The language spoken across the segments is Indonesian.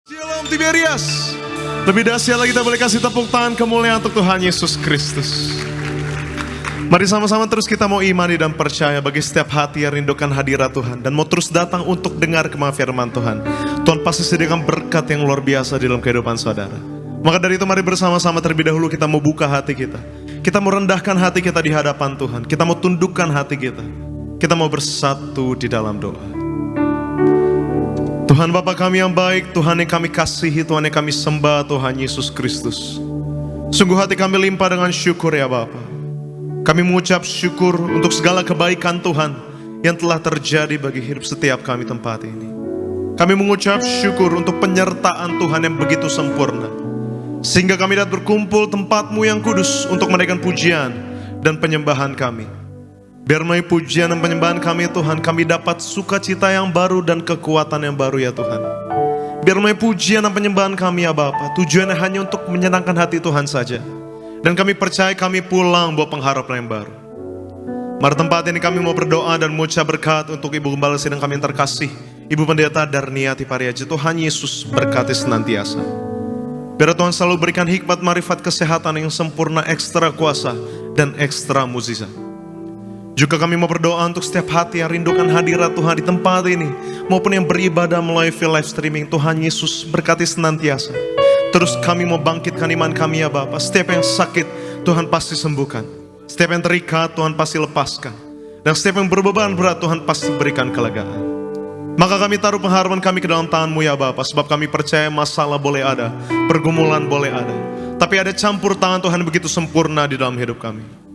Shalom Tiberias. Lebih dahsyat lagi kita boleh kasih tepuk tangan kemuliaan untuk Tuhan Yesus Kristus. Mari sama-sama terus kita mau imani dan percaya bagi setiap hati yang rindukan hadirat Tuhan dan mau terus datang untuk dengar kemah firman Tuhan. Tuhan pasti sediakan berkat yang luar biasa di dalam kehidupan saudara. Maka dari itu mari bersama-sama terlebih dahulu kita mau buka hati kita. Kita mau rendahkan hati kita di hadapan Tuhan. Kita mau tundukkan hati kita. Kita mau bersatu di dalam doa. Tuhan Bapa kami yang baik, Tuhan yang kami kasihi, Tuhan yang kami sembah, Tuhan Yesus Kristus. Sungguh hati kami limpah dengan syukur ya Bapa. Kami mengucap syukur untuk segala kebaikan Tuhan yang telah terjadi bagi hidup setiap kami tempat ini. Kami mengucap syukur untuk penyertaan Tuhan yang begitu sempurna, sehingga kami dapat berkumpul tempat-Mu yang kudus untuk menaikkan pujian dan penyembahan kami. Biar melalui pujian dan penyembahan kami Tuhan, kami dapat sukacita yang baru dan kekuatan yang baru ya Tuhan. Biar melalui pujian dan penyembahan kami ya Bapa, tujuannya hanya untuk menyenangkan hati Tuhan saja. Dan kami percaya kami pulang bawa pengharapan yang baru. Mari tempat ini kami mau berdoa dan mengucap berkat untuk Ibu Gembala Sidang kami yang terkasih, Ibu Pendeta Darniati Pariaji. Tuhan Yesus berkati senantiasa. Biar Tuhan selalu berikan hikmat, marifat, kesehatan yang sempurna, ekstra kuasa dan ekstra mukjizat. Juga kami mau berdoa untuk setiap hati yang rindukan hadirat Tuhan di tempat ini, maupun yang beribadah melalui live streaming. Tuhan Yesus berkati senantiasa. Terus kami mau bangkitkan iman kami ya Bapa. Setiap yang sakit Tuhan pasti sembuhkan. Setiap yang terikat Tuhan pasti lepaskan. Dan setiap yang berbeban berat Tuhan pasti berikan kelegaan. Maka kami taruh pengharapan kami ke dalam tangan-Mu ya Bapa. Sebab kami percaya masalah boleh ada, pergumulan boleh ada, tapi ada campur tangan Tuhan begitu sempurna di dalam hidup kami.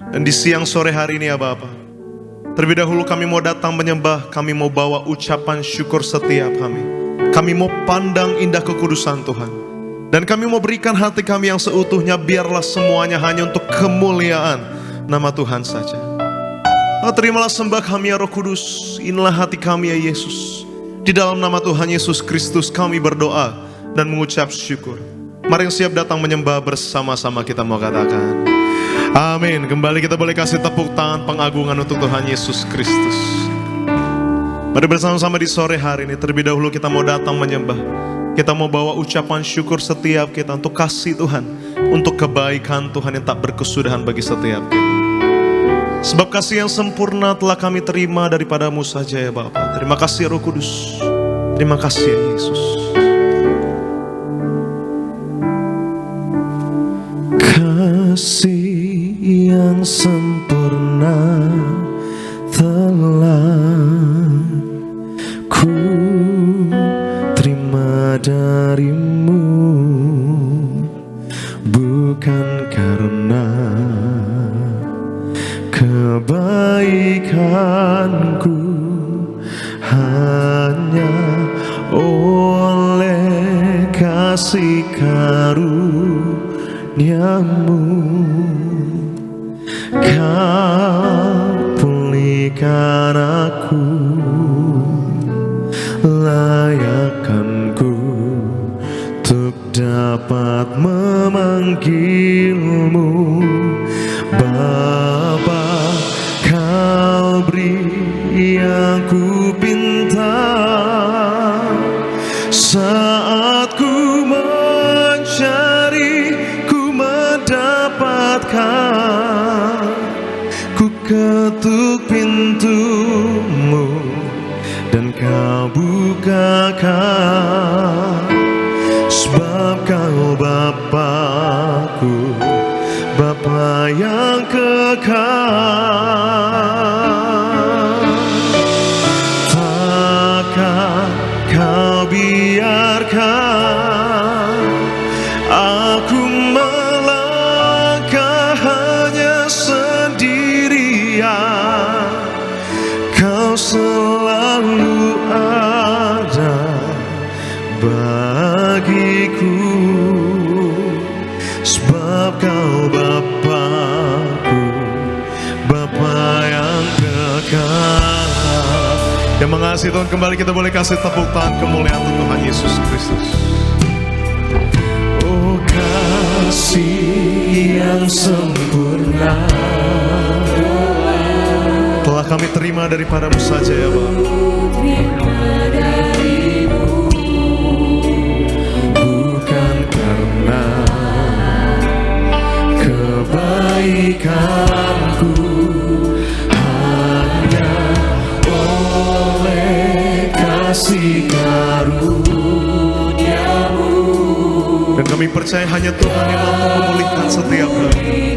Dan di siang sore hari ini ya Bapa, terlebih dahulu kami mau datang menyembah, kami mau bawa ucapan syukur setiap kami. Kami mau pandang indah kekudusan Tuhan. Dan kami mau berikan hati kami yang seutuhnya, biarlah semuanya hanya untuk kemuliaan nama Tuhan saja. Terimalah sembah kami ya Roh Kudus, inilah hati kami ya Yesus. Di dalam nama Tuhan Yesus Kristus kami berdoa dan mengucap syukur. Mari yang siap datang menyembah bersama-sama kita mau katakan amin. Kembali kita boleh kasih tepuk tangan pengagungan untuk Tuhan Yesus Kristus. Mari bersama-sama di sore hari ini terlebih dahulu kita mau datang menyembah. Kita mau bawa ucapan syukur setiap kita untuk kasih Tuhan, untuk kebaikan Tuhan yang tak berkesudahan bagi setiap kita. Sebab kasih yang sempurna telah kami terima daripada-Mu saja ya Bapa. Terima kasih Roh Kudus. Terima kasih ya Yesus. Kasih yang sempurna telah ku terima dari-Mu, bukan karena kebaikanku, hanya oleh kasih karunia-Mu Kau pulihkan aku, layakkanku untuk dapat memanggil-Mu Bapa. Kau beri yang ku pinta saat ku mencari, ku mendapatkan. Ku ketuk pintu-Mu dan Kau bukakan. Sebab Kau Bapa-Ku, Bapa yang kekal. Takkan Kau biarkan aku melangkah hanya sendirian. Kau selalu ada bagiku. Sebab Kau Bapa-Ku, Bapa yang kekal. Yang mengasihi Tuhan, kembali kita boleh kasih tepuk tangan kemuliaan untuk Tuhan Yesus Kristus. Oh kasih yang sempurna telah kami terima daripada-Mu saja ya Bapa. kebaikanku hanya oleh kasih karunia-Mu. Dan kami percaya hanya Tuhan yang mampu memulihkan setiap hati.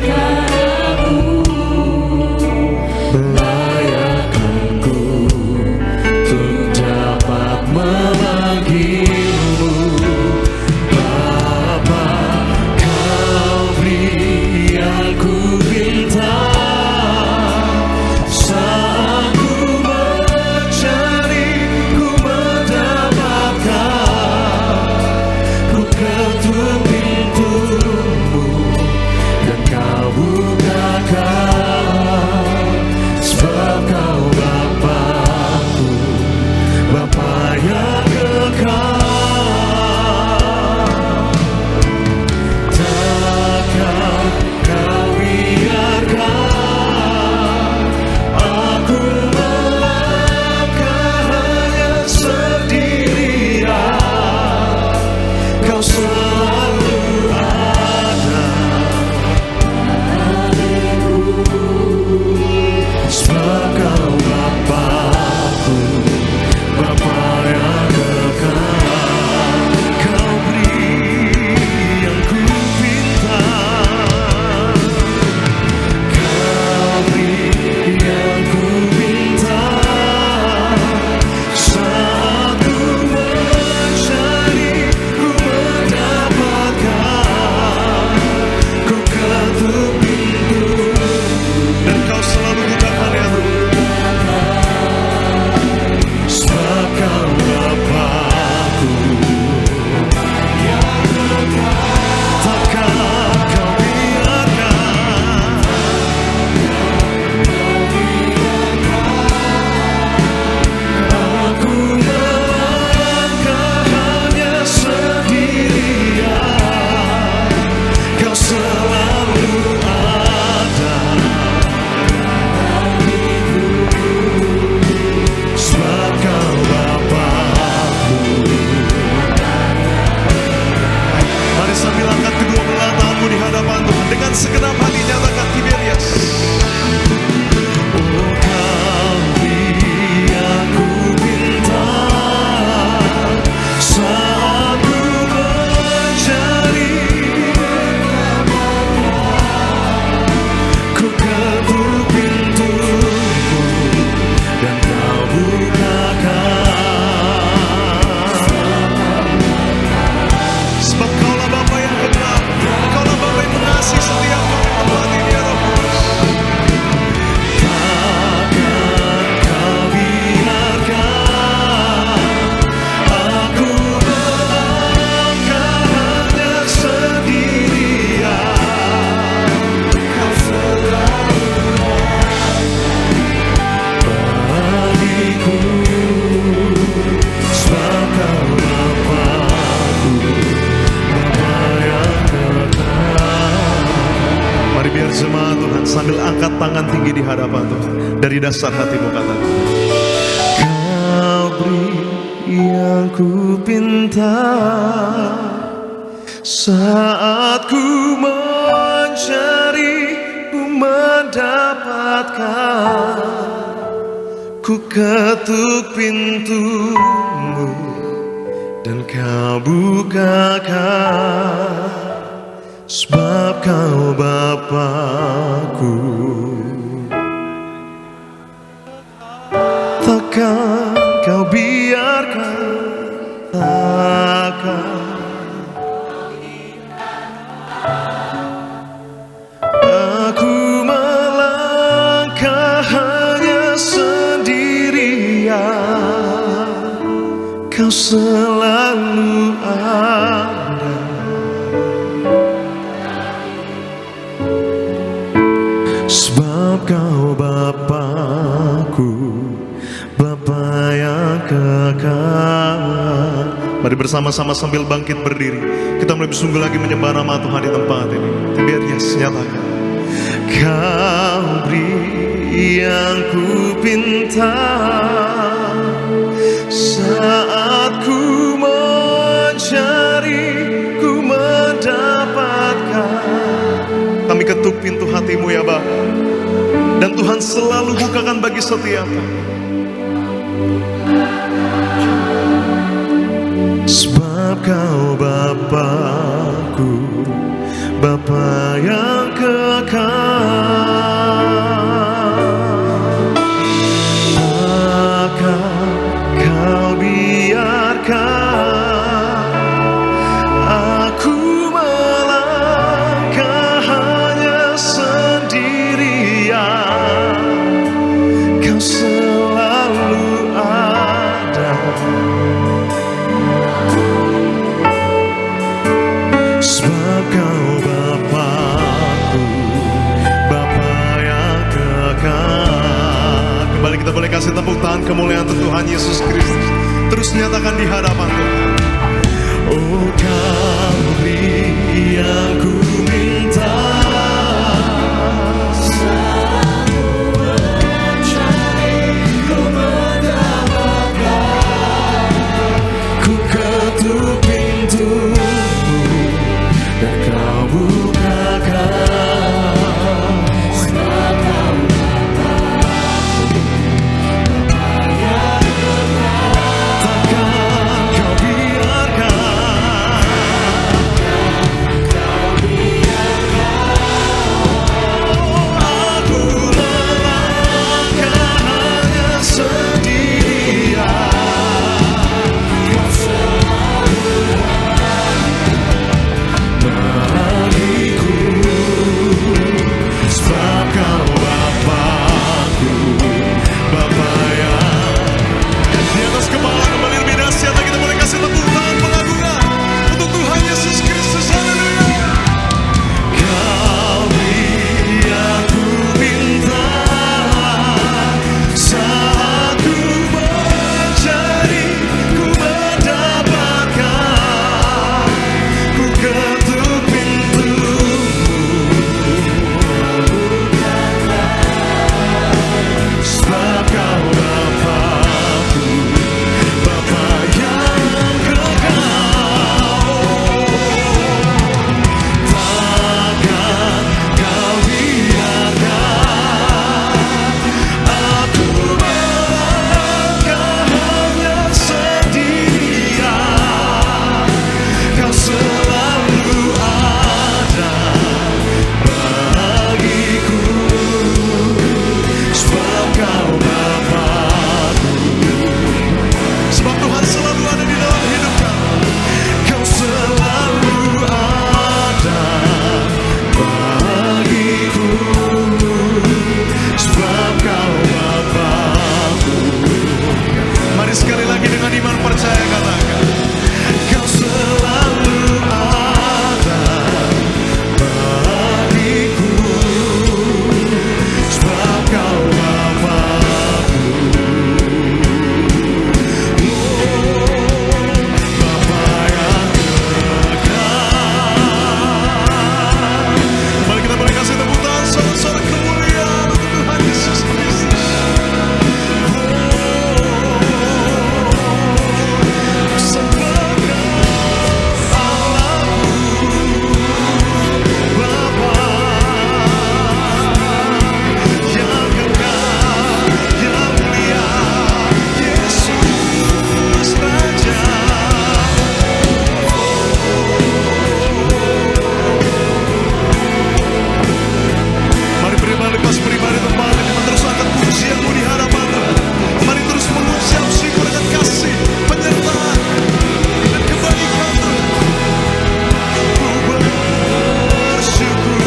Melayakanku untuk dapat memanggil-Mu Bapa. Kau beri yang ku minta saat ku mencari, ku mendapatkan. Ku ketuk pintu-Mu dan Kau bukakan, sebab Kau Bapa-Ku, Bapa yang kekal. Takkan Kau biarkan aku melangkah hanya sendirian. Kau selalu ada, sebab Kau Bapa-Ku, Bapa yang kekal. Kau beri yang ku minta, Kau beri yang ku minta saat ku mencari, ku mendapatkan. Ku ketuk pintu Dan Kau selalu bukakan ya Tuhan. sebab Kau Bapa-Ku yang kekal. Takkan Kau biarkan aku melangkah hanya sendirian. Kau selalu ada, sebab Kau Bapa-Ku. Mari sambil angkat kedua belah tanganmu di hadapan Tuhan. Dengan segenap hati nyatakan Tiberias. Oh, Kau beri yang ku minta saat ku mencari, ku ketuk pintu-Mu dan Kau bukakan. Sebab Kaulah Bapa yang kekal. Kaulah Bapa yang mengasihi setiap kami tempat ini ya Roh Kudus. Takkan Kau biarkan aku melangkah hanya sendirian. Kau selalu bagiku, sebab Kau Bapa-Ku, Bapa yang kekal. Mari biar jemaat Tuhan sambil angkat tangan tinggi di hadapan Tuhan. Dari dasar hatimu katakan. Kau beri yang ku pinta saat ku mencari, ku mendapatkan. Ku ketuk pintu-Mu dan Kau bukakan, sebab Kau Bapa-Ku. Takkan Kau biarkan, takkan aku melangkah hanya sendirian. Kau selalu ada, sebab Kau Bapa-Ku, Bapa yang kekal. Mari bersama-sama sambil bangkit berdiri. Kita mulai bersungguh lagi menyembah nama Tuhan di tempat ini. Tiberias nyatakan. Kau beri yang ku pinta saat ku mencari, ku mendapatkan. Kami ketuk pintu hatimu Tuhan selalu bukakan bagi setiap kami. Sebab Kau Bapa-Ku, Bapa yang kekal, maka Kau biarkan aku melangkah hanya sendirian. Kau selalu ada. Sebab Kau Bapa-Ku, Bapa yang kekal. Kembali kita boleh kasih tepuk tangan kemuliaan untuk Tuhan Yesus Kristus. Terus nyatakan di hadapan Tuhan. Oh, Kau beri yang ku minta, selalu mencari, ku mendapatkan. Ku ketuk pintu-Mu dan Kau bukakan. Sebab Kau Bapa-Ku, Bapa yang kekal, takkan Kau biarkan. Aku melangkah hanya sendirian. Kau selalu bagiku. Sebab Kau Bapa-Ku, Bapa yang di atas kepala kembali lebih dahsyat lagi. Kita boleh kasih tepuk tangan pengagungan untuk Tuhan Yesus Kristus. Haleluya. Kau beri yang ku minta, saat ku mencari, ku mendapatkan. Ku ketuk pintu-Mu, sebab Kau Bapa-Ku, Bapa yang kekal. Takkan Kau biarkan aku melangkah hanya sendirian. Kau selalu ada bagiku. Sebab Kau Bapa-Ku, sebab Tuhan selalu ada di dalam hidup kami. Kau selalu ada bagiku. Sebab Kau Bapa-Ku. Mari sekali lagi dengan iman percaya katakan, Kau selalu ada bagiku. Sebab Kau Bapa-Ku, Bapa yang kekal. Mari kita boleh kasih tepuk tangan sorak-sorak kemuliaan untuk Tuhan Yesus Kristus. Sebab Kau Allahku, Bapa yang kekal, yang mulia, Yesus Raja. Mari pribadi pas pribadi tempat ini terus angkat pujian-Mu di hadapan Tuhan. Mari terus mengucap syukur dan kasih, penyertaan dan kebaikan Tuhan. Ku bersyukur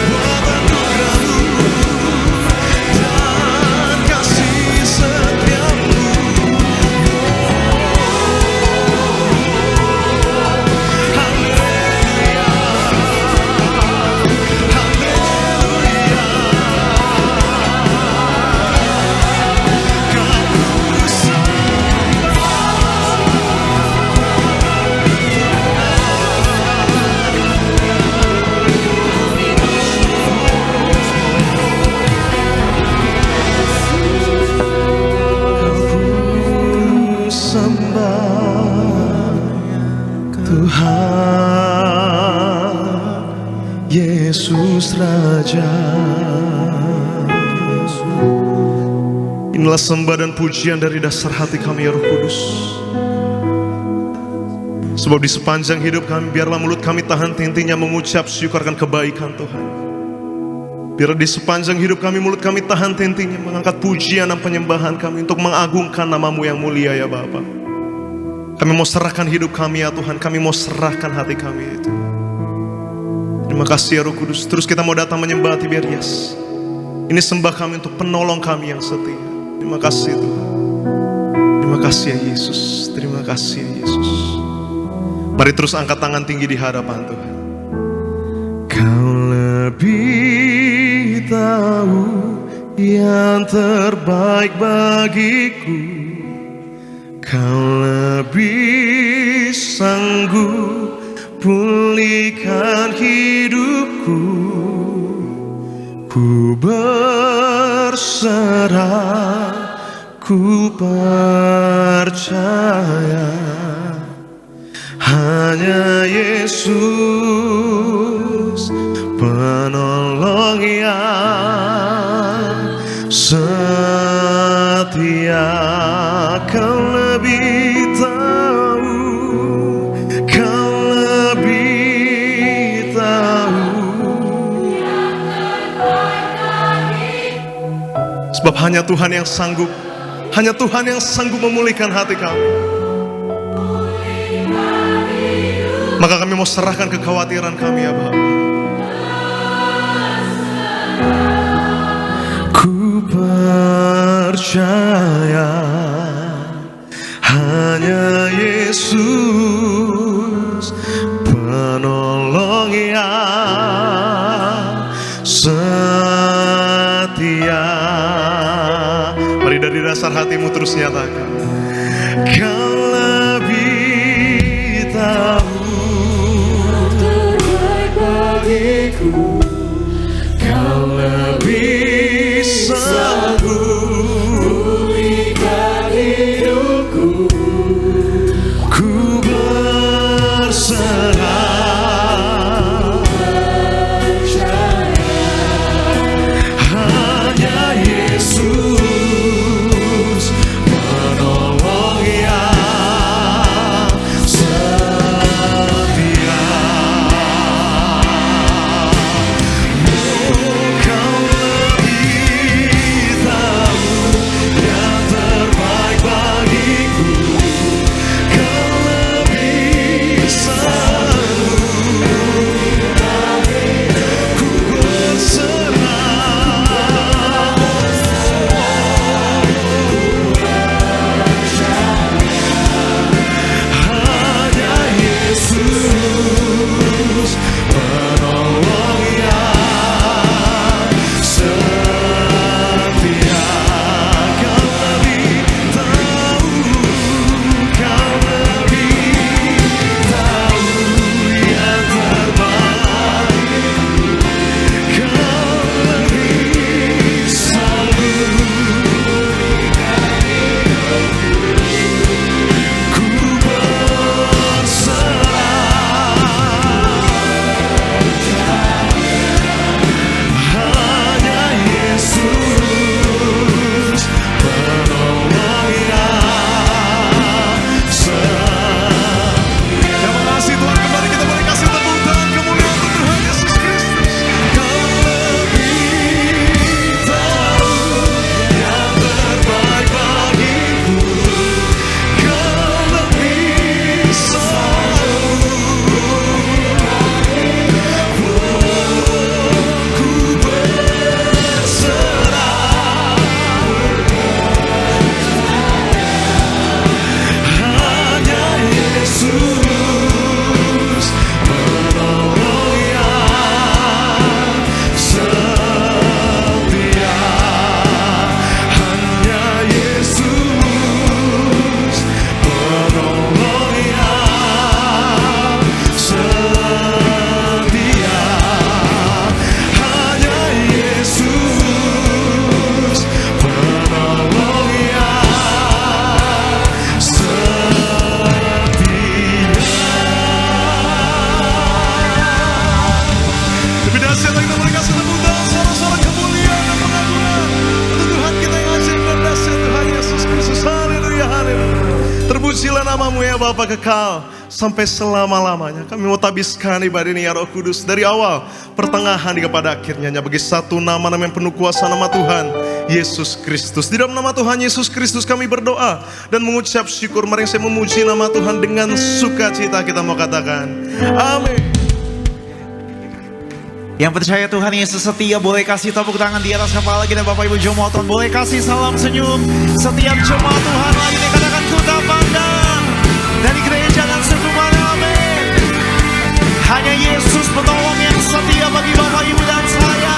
buat anugerah-Mu dan kasih setia-Mu. Haleluya, haleluya. Kau ku sembah Tuhan Yesus Raja. Inilah sembah dan pujian dari dasar hati kami ya Roh Kudus. Sebab di sepanjang hidup kami, biarlah mulut kami tahan henti-hentinya mengucap syukur akan kebaikan Tuhan. Biar di sepanjang hidup kami, mulut kami tahan henti-hentinya mengangkat pujian dan penyembahan kami untuk mengagungkan nama-Mu yang mulia ya Bapa. Kami mau serahkan hidup kami ya Tuhan, kami mau serahkan hati kami itu. Terima kasih ya Roh Kudus. Terus kita mau datang menyembah Tiberias. Ini sembah kami untuk penolong kami yang setia. Terima kasih Tuhan. Terima kasih ya Yesus. Terima kasih ya Yesus. Mari terus angkat tangan tinggi di hadapan Tuhan. Kau lebih tahu yang terbaik bagiku. Kau lebih sanggup pulihkan hidupku. Ku berserah, ku percaya, hanya Yesus penolong yang setia. Kau lebih tahu, kau lebih tahu. Sebab hanya Tuhan yang sanggup, hanya Tuhan yang sanggup memulihkan hati kami. Maka kami mau serahkan kekhawatiran kami ya Bapa. Ku percaya hanya Yesus penolong yang setia. Mari dari dasar hatimu terus nyatakan. Kau lebih tahu bagiku, kau lebih sanggup pulihkan hidupku. Ku berserah, hanya Yesus penolong yang setia. Kau lebih sanggup Nama-Mu ya Bapa kekal sampai selama-lamanya. Kami mau tabiskan ibadah ini ya Roh Kudus, dari awal, pertengahan hingga pada akhirnya, bagi satu nama yang penuh kuasa, nama Tuhan Yesus Kristus. Di dalam nama Tuhan Yesus Kristus kami berdoa dan mengucap syukur. Mari saya memuji nama Tuhan dengan sukacita, kita mau katakan amin. Yang percaya Tuhan Yesus setia, boleh kasih tepuk tangan di atas kepala kita. Bapak Ibu jemaat Tuhan, boleh kasih salam senyum. Setiap jemaat Tuhan lagi dikatakan ku tak pandang dari gereja dan sekumpulan, amin. Hanya Yesus penolong yang setia bagi Bapak Ibu dan saya.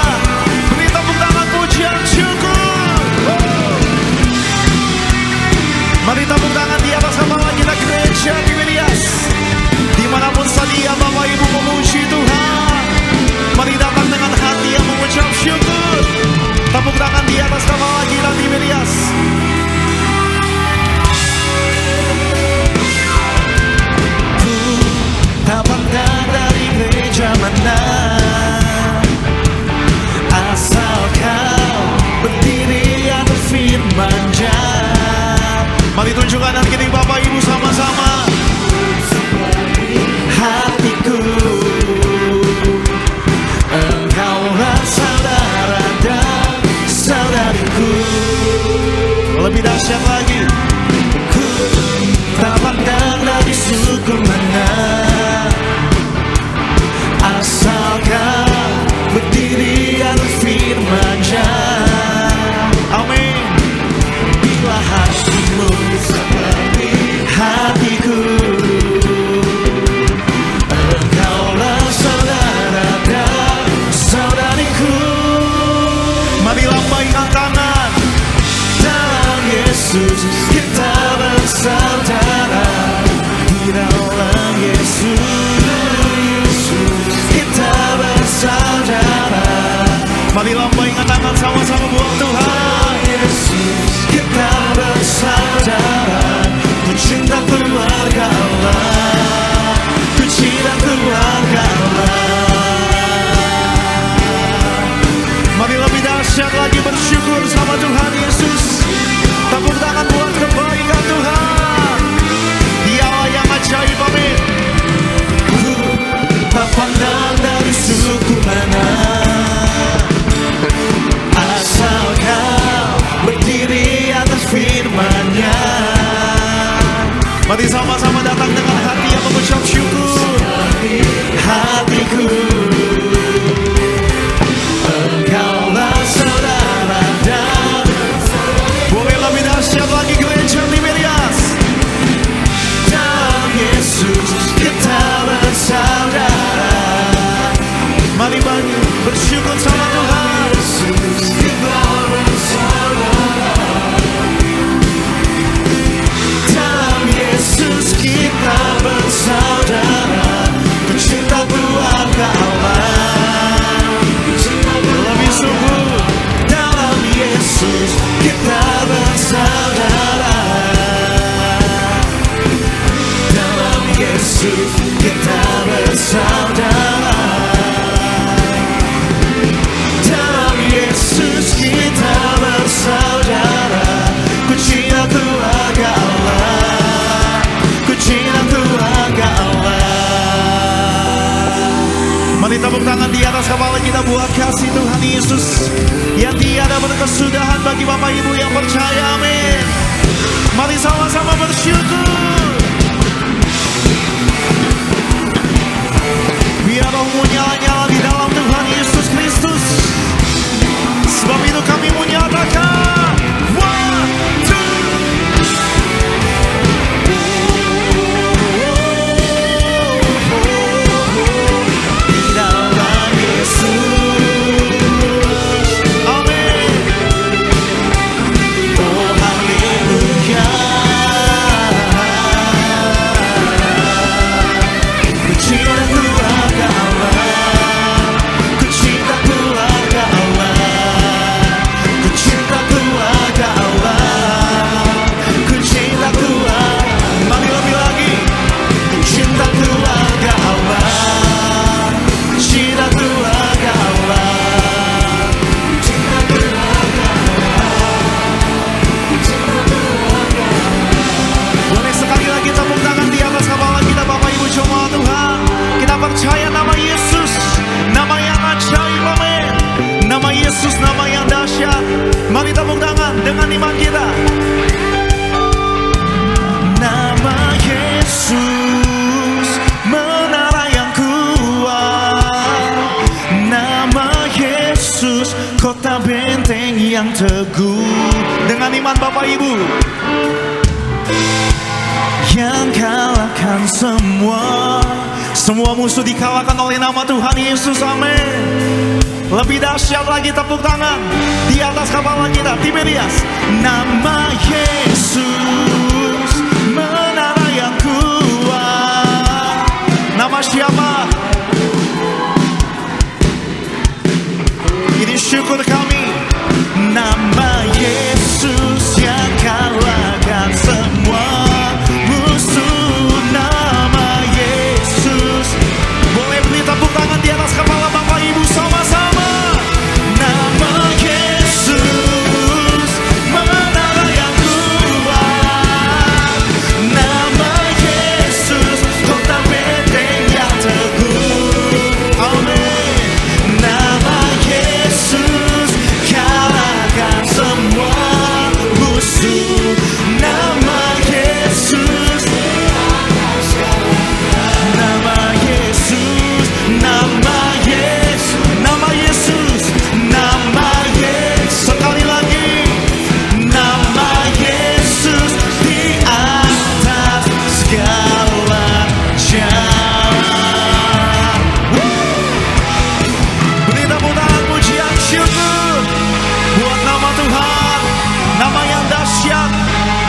Beri tepuk tangan pujian syukur. Mari tepuk tangan di atas kepala kita, gereja di Milias. Dimanapun saja Bapak Ibu memuji Tuhan, mari datang dengan hati yang mengucap syukur. Tepuk tangan di atas kepala kita di Milias. Ku tak pandang dari gereja mana, asal kau berdiri atas firman-Nya. Mari tunjukkan dan kini Bapak Ibu sama-sama. Hatiku, Engkaulah saudara dan saudariku. Lebih dahsyat lagi. Ku tak pandang dari suku mana, asal kau berdiri atas firman-Nya. Amin. Bila hatimu seperti hatiku, Engkaulah saudara dan saudariku. Mari lambaikan tangan. Dalam Yesus kita bersaudara. Di dalam Yesus kita bersaudara. Mari lambaikan tangan sama-sama buat Tuhan. Yesus kita bersaudara. Ku cinta keluarga Allah, ku cinta keluarga Allah. Mari lebih dahsyat lagi bersyukur sama Tuhan Yesus. Tepuk tangan buat kebaikan Tuhan. Dialah yang ajaib, amin. Ku tak pandang dari suku mana, asal kau berdiri atas firman-Nya. Mari sama-sama datang dengan hati yang mengucap syukur. Hatiku, Engkaulah saudara dan boleh lebih dahsyat lagi gereja di Milias. Dalam Yesus kita bersaudara. Mari bagi bersyukur sama Tuhan. Yesus kita bersaudara. Dalam Yesus kita bersaudara. Ku cinta keluarga Allah. Lebih sungguh. Dalam Yesus kita bersaudara. Dalam Yesus kita bersaudara. Dalam Yesus kita bersaudara. Ku cinta keluarga Allah. Ku cinta keluarga Allah. Mari tepuk tangan di atas kepala kita buat kasih Tuhan Yesus yang tiada berkesudahan bagi Bapak Ibu yang percaya, amin. Mari sama-sama bersyukur. Biar rohmu nyala-nyala di dalam Tuhan Yesus Kristus. Sebab itu kami menyatakan 1, 2. Di dalam Yesus, amin. Oh haleluya. Ku cinta keluarga Allah. iman kita. Nama Yesus menara yang kuat. Nama Yesus kota benteng yang teguh. Dengan iman Bapak Ibu, yang kalahkan semua musuh dikalahkan oleh nama Tuhan Yesus. Amin. Lebih dahsyat lagi, tepuk tangan di atas kepala kita. Tiberias. Nama Yesus menara yang kuat. Nama siapa? Ini syukur kami. Nama Yesus yang kalahkan semua musuh. Nama Yesus. Boleh beri tepuk tangan di atas kepala Bapak Ibu sama-sama. Nama Yesus menara yang kuat. Nama Yesus kota benteng yang teguh. Amin. Nama Yesus kalahkan semua musuh. Nama Yesus. Nama Yesus. Nama Yesus. Nama Yesus. Nama Yesus. Sekali lagi. Nama Yesus di atas segala jalan. Beri tepuk tangan pujian syukur buat nama Tuhan. Nama yang dahsyat,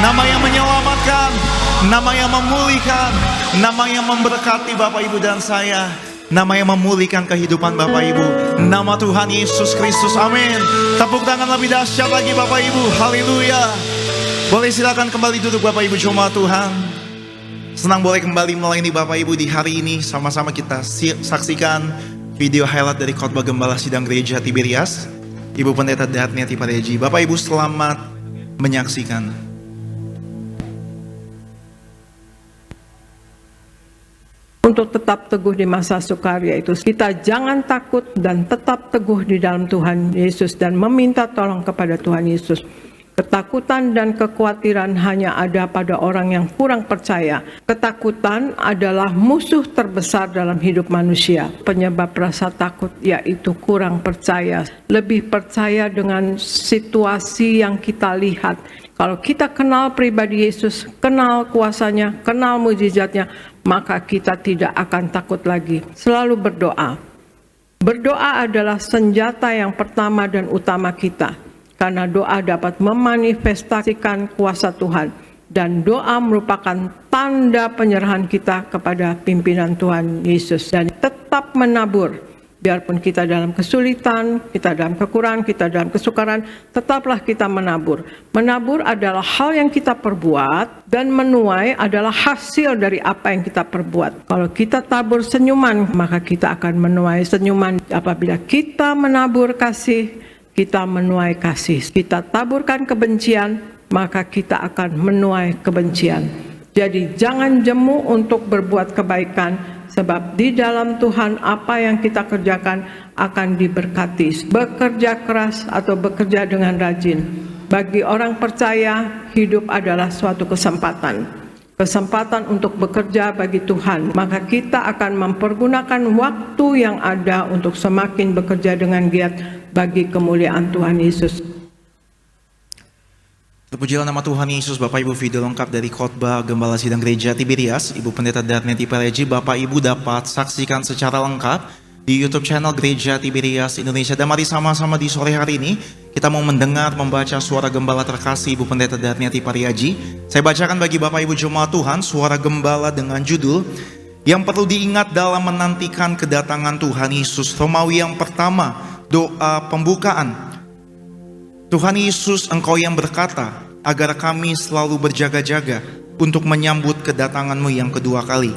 nama yang menyelamatkan, nama yang memulihkan, nama yang memberkati Bapak Ibu dan saya, nama yang memulihkan kehidupan Bapak Ibu. Nama Tuhan Yesus Kristus. Amin. Tepuk tangan lebih dahsyat lagi Bapak Ibu. Haleluya. Boleh silakan kembali duduk Bapak Ibu jemaat Tuhan. Senang boleh kembali melayani Bapak Ibu di hari ini. Sama-sama kita saksikan video highlight dari khotbah Gembala Sidang Gereja Tiberias, Ibu Pendeta Darniati Pareji. Bapak Ibu selamat menyaksikan. Untuk tetap teguh di masa sukar, yaitu kita jangan takut dan tetap teguh di dalam Tuhan Yesus dan meminta tolong kepada Tuhan Yesus. Ketakutan dan kekhawatiran hanya ada pada orang yang kurang percaya. Ketakutan adalah musuh terbesar dalam hidup manusia. Penyebab rasa takut yaitu kurang percaya. Lebih percaya dengan situasi yang kita lihat. Kalau kita kenal pribadi Yesus, kenal kuasanya, kenal mujizatnya, maka kita tidak akan takut lagi. Selalu berdoa. Berdoa adalah senjata yang pertama dan utama kita. Karena doa dapat memanifestasikan kuasa Tuhan. Dan doa merupakan tanda penyerahan kita kepada pimpinan Tuhan Yesus. Dan tetap menabur. Biarpun kita dalam kesulitan, kita dalam kekurangan, kita dalam kesukaran, tetaplah kita menabur. Menabur adalah hal yang kita perbuat, dan menuai adalah hasil dari apa yang kita perbuat. Kalau kita tabur senyuman, maka kita akan menuai senyuman. Apabila kita menabur kasih, kita menuai kasih. Kita taburkan kebencian, maka kita akan menuai kebencian. Jadi jangan jemu untuk berbuat kebaikan, sebab di dalam Tuhan apa yang kita kerjakan akan diberkati. Bekerja keras atau bekerja dengan rajin. Bagi orang percaya, hidup adalah suatu kesempatan. Kesempatan untuk bekerja bagi Tuhan. Maka kita akan mempergunakan waktu yang ada untuk semakin bekerja dengan giat bagi kemuliaan Tuhan Yesus. Terpujilah nama Tuhan Yesus. Bapak Ibu, video lengkap dari khotbah Gembala Sidang Gereja Tiberias, Ibu Pendeta Darniati Pareji, Bapak Ibu dapat saksikan secara lengkap di YouTube channel Gereja Tiberias Indonesia. Dan mari sama-sama di sore hari ini kita mau mendengar, membaca suara gembala terkasih Ibu Pendeta Darniati Pareji. Saya bacakan bagi Bapak Ibu jemaat Tuhan suara gembala dengan judul yang perlu diingat dalam menantikan kedatangan Tuhan Yesus. Romawi yang pertama, doa pembukaan. Tuhan Yesus, Engkau yang berkata, agar kami selalu berjaga-jaga untuk menyambut kedatangan-Mu yang kedua kali.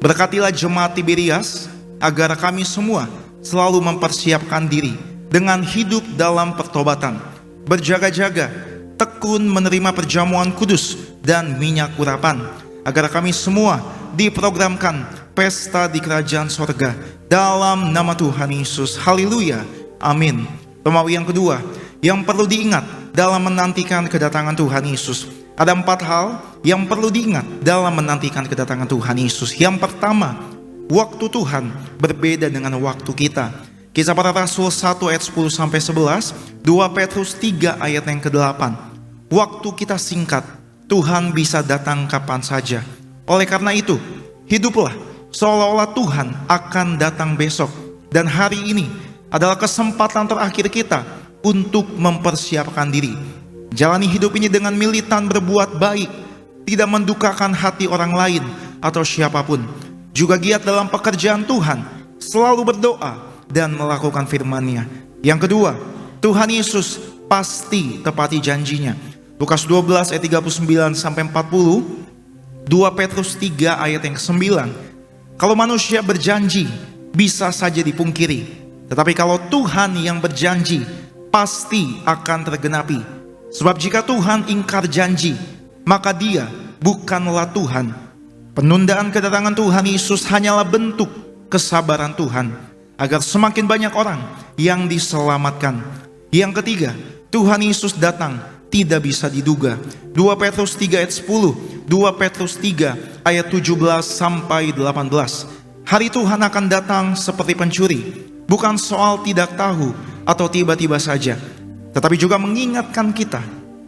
Berkatilah jemaat Tiberias, agar kami semua selalu mempersiapkan diri dengan hidup dalam pertobatan, berjaga-jaga, tekun menerima perjamuan kudus dan minyak urapan, agar kami semua diprogramkan pesta di kerajaan sorga dalam nama Tuhan Yesus. Haleluya, amin. Romawi yang kedua, yang perlu diingat dalam menantikan kedatangan Tuhan Yesus. Ada 4 hal yang perlu diingat dalam menantikan kedatangan Tuhan Yesus. Yang pertama, waktu Tuhan berbeda dengan waktu kita. Kisah Para Rasul 1 ayat 10-11, 2 Petrus 3 ayat yang ke-8. Waktu kita singkat, Tuhan bisa datang kapan saja. Oleh karena itu, hiduplah seolah-olah Tuhan akan datang besok. Dan hari ini adalah kesempatan terakhir kita untuk mempersiapkan diri. Jalani hidup ini dengan militan berbuat baik, tidak mendukakan hati orang lain atau siapapun. Juga giat dalam pekerjaan Tuhan, selalu berdoa dan melakukan firman-Nya. Yang kedua, Tuhan Yesus pasti tepati janjinya. Lukas 12 ayat 39-40, 2 Petrus 3 ayat yang ke-9. Kalau manusia berjanji, bisa saja dipungkiri. Tetapi kalau Tuhan yang berjanji, pasti akan tergenapi. Sebab jika Tuhan ingkar janji, maka Dia bukanlah Tuhan. Penundaan kedatangan Tuhan Yesus hanyalah bentuk kesabaran Tuhan, agar semakin banyak orang yang diselamatkan. Yang ketiga, Tuhan Yesus datang tidak bisa diduga. 2 Petrus 3 ayat 10, 2 Petrus 3 ayat 17-18. Hari Tuhan akan datang seperti pencuri, bukan soal tidak tahu atau tiba-tiba saja, tetapi juga mengingatkan kita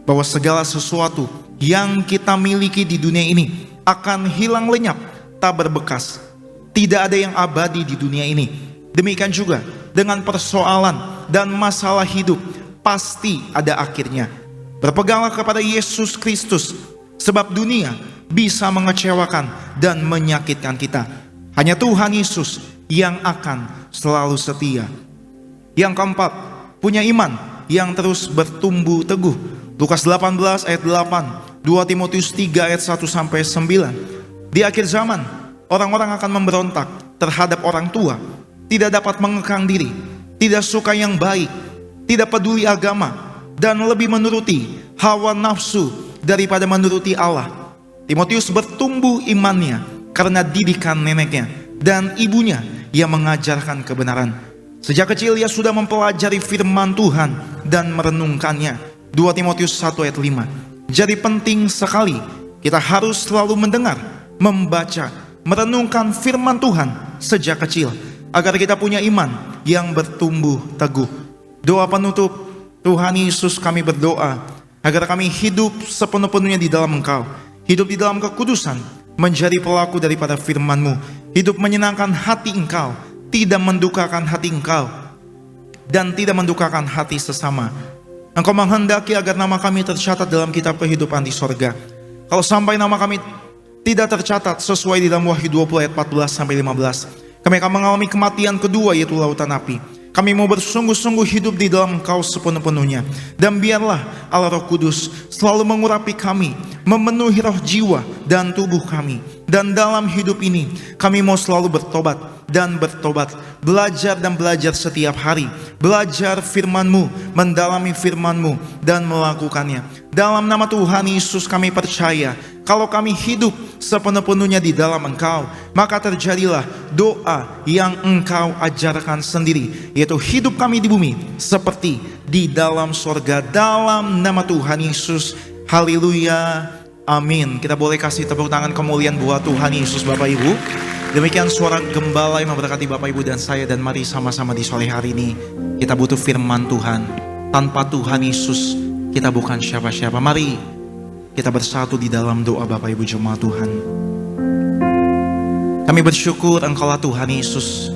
bahwa segala sesuatu yang kita miliki di dunia ini akan hilang lenyap, tak berbekas. Tidak ada yang abadi di dunia ini. Demikian juga dengan persoalan dan masalah hidup, pasti ada akhirnya. Berpeganglah kepada Yesus Kristus, sebab dunia bisa mengecewakan dan menyakitkan kita. Hanya Tuhan Yesus yang akan selalu setia. Yang keempat, punya iman yang terus bertumbuh teguh. Lukas 18 ayat 8, 2 Timotius 3 ayat 1-9. Di akhir zaman, orang-orang akan memberontak terhadap orang tua, tidak dapat mengekang diri, tidak suka yang baik, tidak peduli agama, dan lebih menuruti hawa nafsu daripada menuruti Allah. Timotius bertumbuh imannya karena didikan neneknya dan ibunya yang mengajarkan kebenaran. Sejak kecil ia sudah mempelajari firman Tuhan dan merenungkannya. 2 Timotius 1 ayat 5. Jadi penting sekali kita harus selalu mendengar, membaca, merenungkan firman Tuhan sejak kecil, agar kita punya iman yang bertumbuh teguh. Doa penutup, Tuhan Yesus, kami berdoa agar kami hidup sepenuh-penuhnya di dalam Engkau, hidup di dalam kekudusan, menjadi pelaku daripada firman-Mu, hidup menyenangkan hati Engkau, tidak mendukakan hati Engkau, dan tidak mendukakan hati sesama. Engkau menghendaki agar nama kami tercatat dalam kitab kehidupan di sorga. Kalau sampai nama kami tidak tercatat sesuai di dalam Wahyu 20 ayat 14-15, kami akan mengalami kematian kedua, yaitu lautan api. Kami mau bersungguh-sungguh hidup di dalam Engkau sepenuh-penuhnya. Dan biarlah Allah Roh Kudus selalu mengurapi kami, memenuhi roh jiwa dan tubuh kami. Dan dalam hidup ini kami mau selalu bertobat dan bertobat, belajar dan belajar setiap hari, belajar firman-Mu, mendalami firman-Mu dan melakukannya. Dalam nama Tuhan Yesus kami percaya, kalau kami hidup sepenuh-penuhnya di dalam Engkau, maka terjadilah doa yang Engkau ajarkan sendiri, yaitu hidup kami di bumi seperti di dalam sorga. Dalam nama Tuhan Yesus, haleluya, amin. Kita boleh kasih tepuk tangan kemuliaan buat Tuhan Yesus, Bapak Ibu. Demikian suara gembala yang memberkati Bapak Ibu dan saya. Dan mari sama-sama di sore hari ini kita butuh firman Tuhan. Tanpa Tuhan Yesus kita bukan siapa-siapa. Mari kita bersatu di dalam doa Bapak Ibu jemaat Tuhan. Kami bersyukur Engkaulah Tuhan Yesus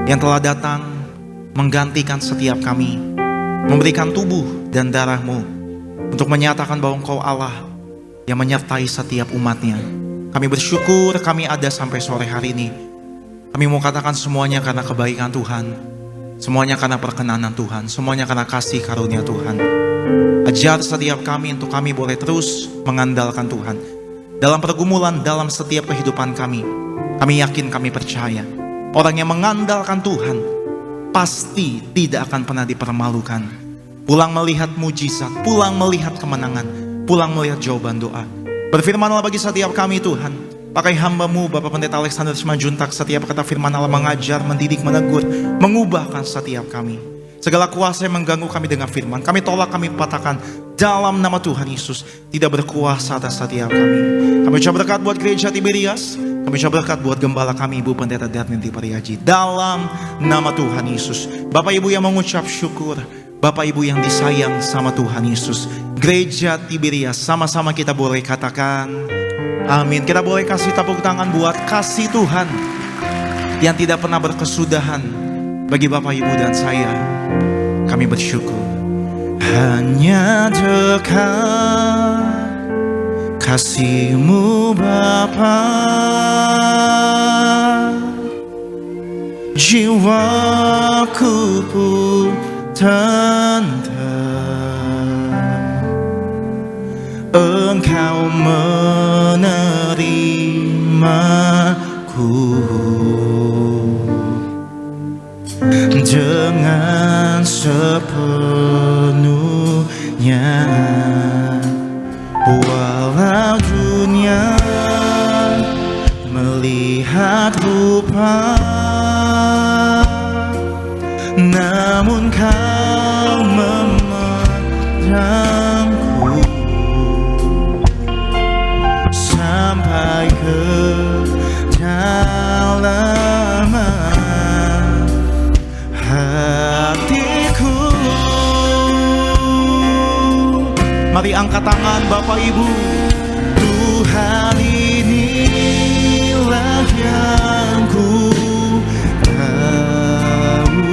yang telah datang menggantikan setiap kami, memberikan tubuh dan darah-Mu untuk menyatakan bahwa Engkau Allah yang menyertai setiap umat-Nya. Kami bersyukur kami ada sampai sore hari ini. Kami mau katakan semuanya karena kebaikan Tuhan, semuanya karena perkenanan Tuhan, semuanya karena kasih karunia Tuhan. Ajar setiap kami untuk kami boleh terus mengandalkan Tuhan dalam pergumulan, dalam setiap kehidupan kami. Kami yakin, kami percaya orang yang mengandalkan Tuhan pasti tidak akan pernah dipermalukan. Pulang melihat mujizat, pulang melihat kemenangan, pulang melihat jawaban doa. Berfirmanlah bagi setiap kami Tuhan, pakai hamba-Mu Bapak Pendeta Alexander Simanjuntak, setiap kata firman Allah mengajar, mendidik, menegur, mengubahkan setiap kami. Segala kuasa yang mengganggu kami dengan firman, kami tolak, kami patahkan dalam nama Tuhan Yesus. Tidak berkuasa atas setiap kami. Kami ucap berkat buat gereja Tiberias. Kami ucap berkat buat gembala kami, Ibu Pendeta Darminti Pariaji, dalam nama Tuhan Yesus. Bapak Ibu yang mengucap syukur, Bapak Ibu yang disayang sama Tuhan Yesus, gereja Tiberias, sama-sama kita boleh katakan amin. Kita boleh kasih tepuk tangan buat kasih Tuhan yang tidak pernah berkesudahan bagi Bapak Ibu dan saya. Kami bersyukur. Hanya dekat kasih-Mu Bapa, jiwaku pun tentram. Engkau menerimaku dengan sepenuhnya, walau dunia melihat rupa, namun Kau memandangku sampai ke dalam hatiku. Mari angkat tangan Bapak Ibu. Tuhan, inilah yang ku tahu,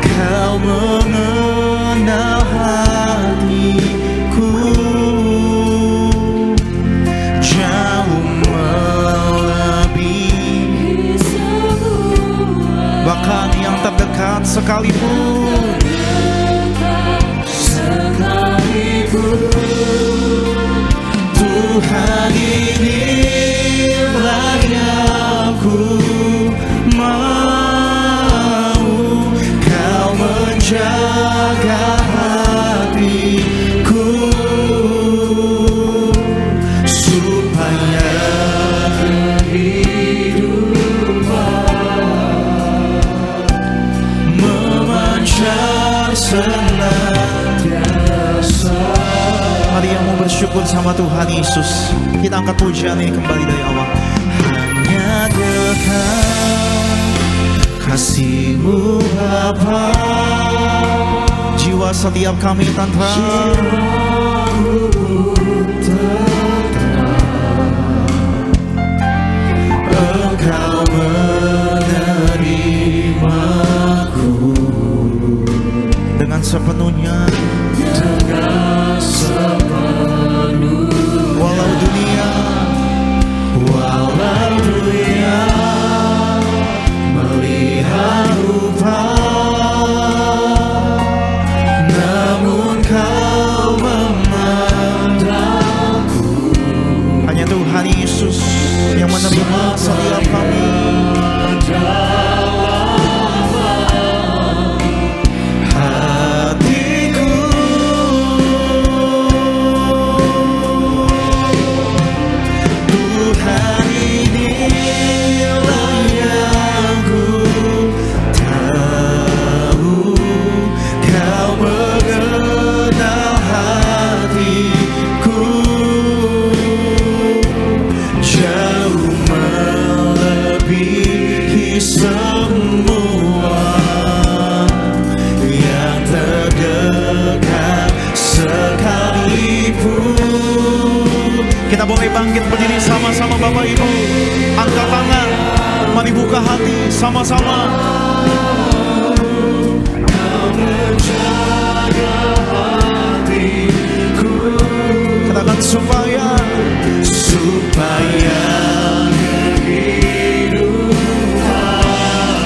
Kau mengenal hatiku jauh melebihi bahkan yang terdekat sekalipun. Tuhan, inilah yang ku mau, Kau menjaga hatiku supaya kehidupan memancar senantiasa. Mari yang mau bersyukur sama Tuhan Yesus, kita angkat pujian ini kembali dari awal. Hanya dekat kasih-Mu Bapa, jiwa setiap kami tentram. Engkau menerimaku dengan sepenuhnya, walau dunia melihat rupa, namun Kau memandangku. Hanya Tuhan Yesus yang menerima setiap kami. Kita boleh bangkit berdiri sama-sama Bapak Ibu. Angkat tangan, mari buka hati sama-sama. Katakan supaya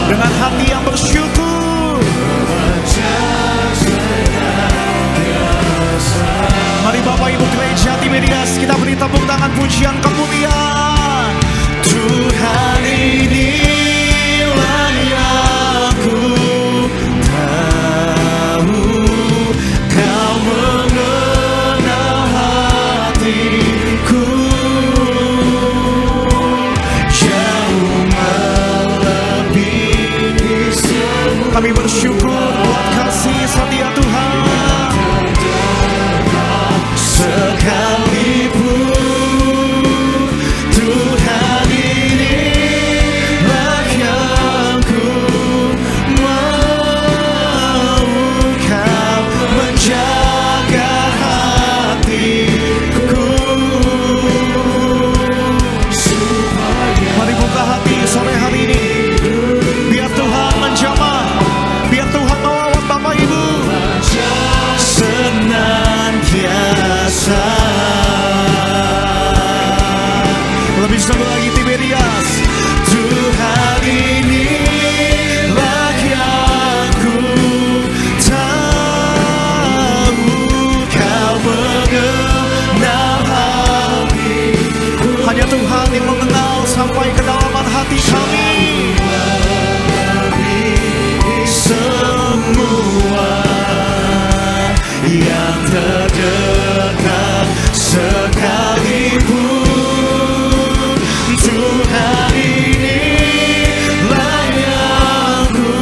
dengan hati yang bersyukur, mari Bapak Ibu gereja Tiberias, kita beri tepuk tangan pujian kemuliaan. Tuhan, inilah yang ku tahu, Kau mengenal hatiku jauh melebihi semua. Kami bersyukur buat Tuhan yang mengenal sampai kedalaman hati kami. semua yang terdekat sekalipun, Tuhan inilah yang ku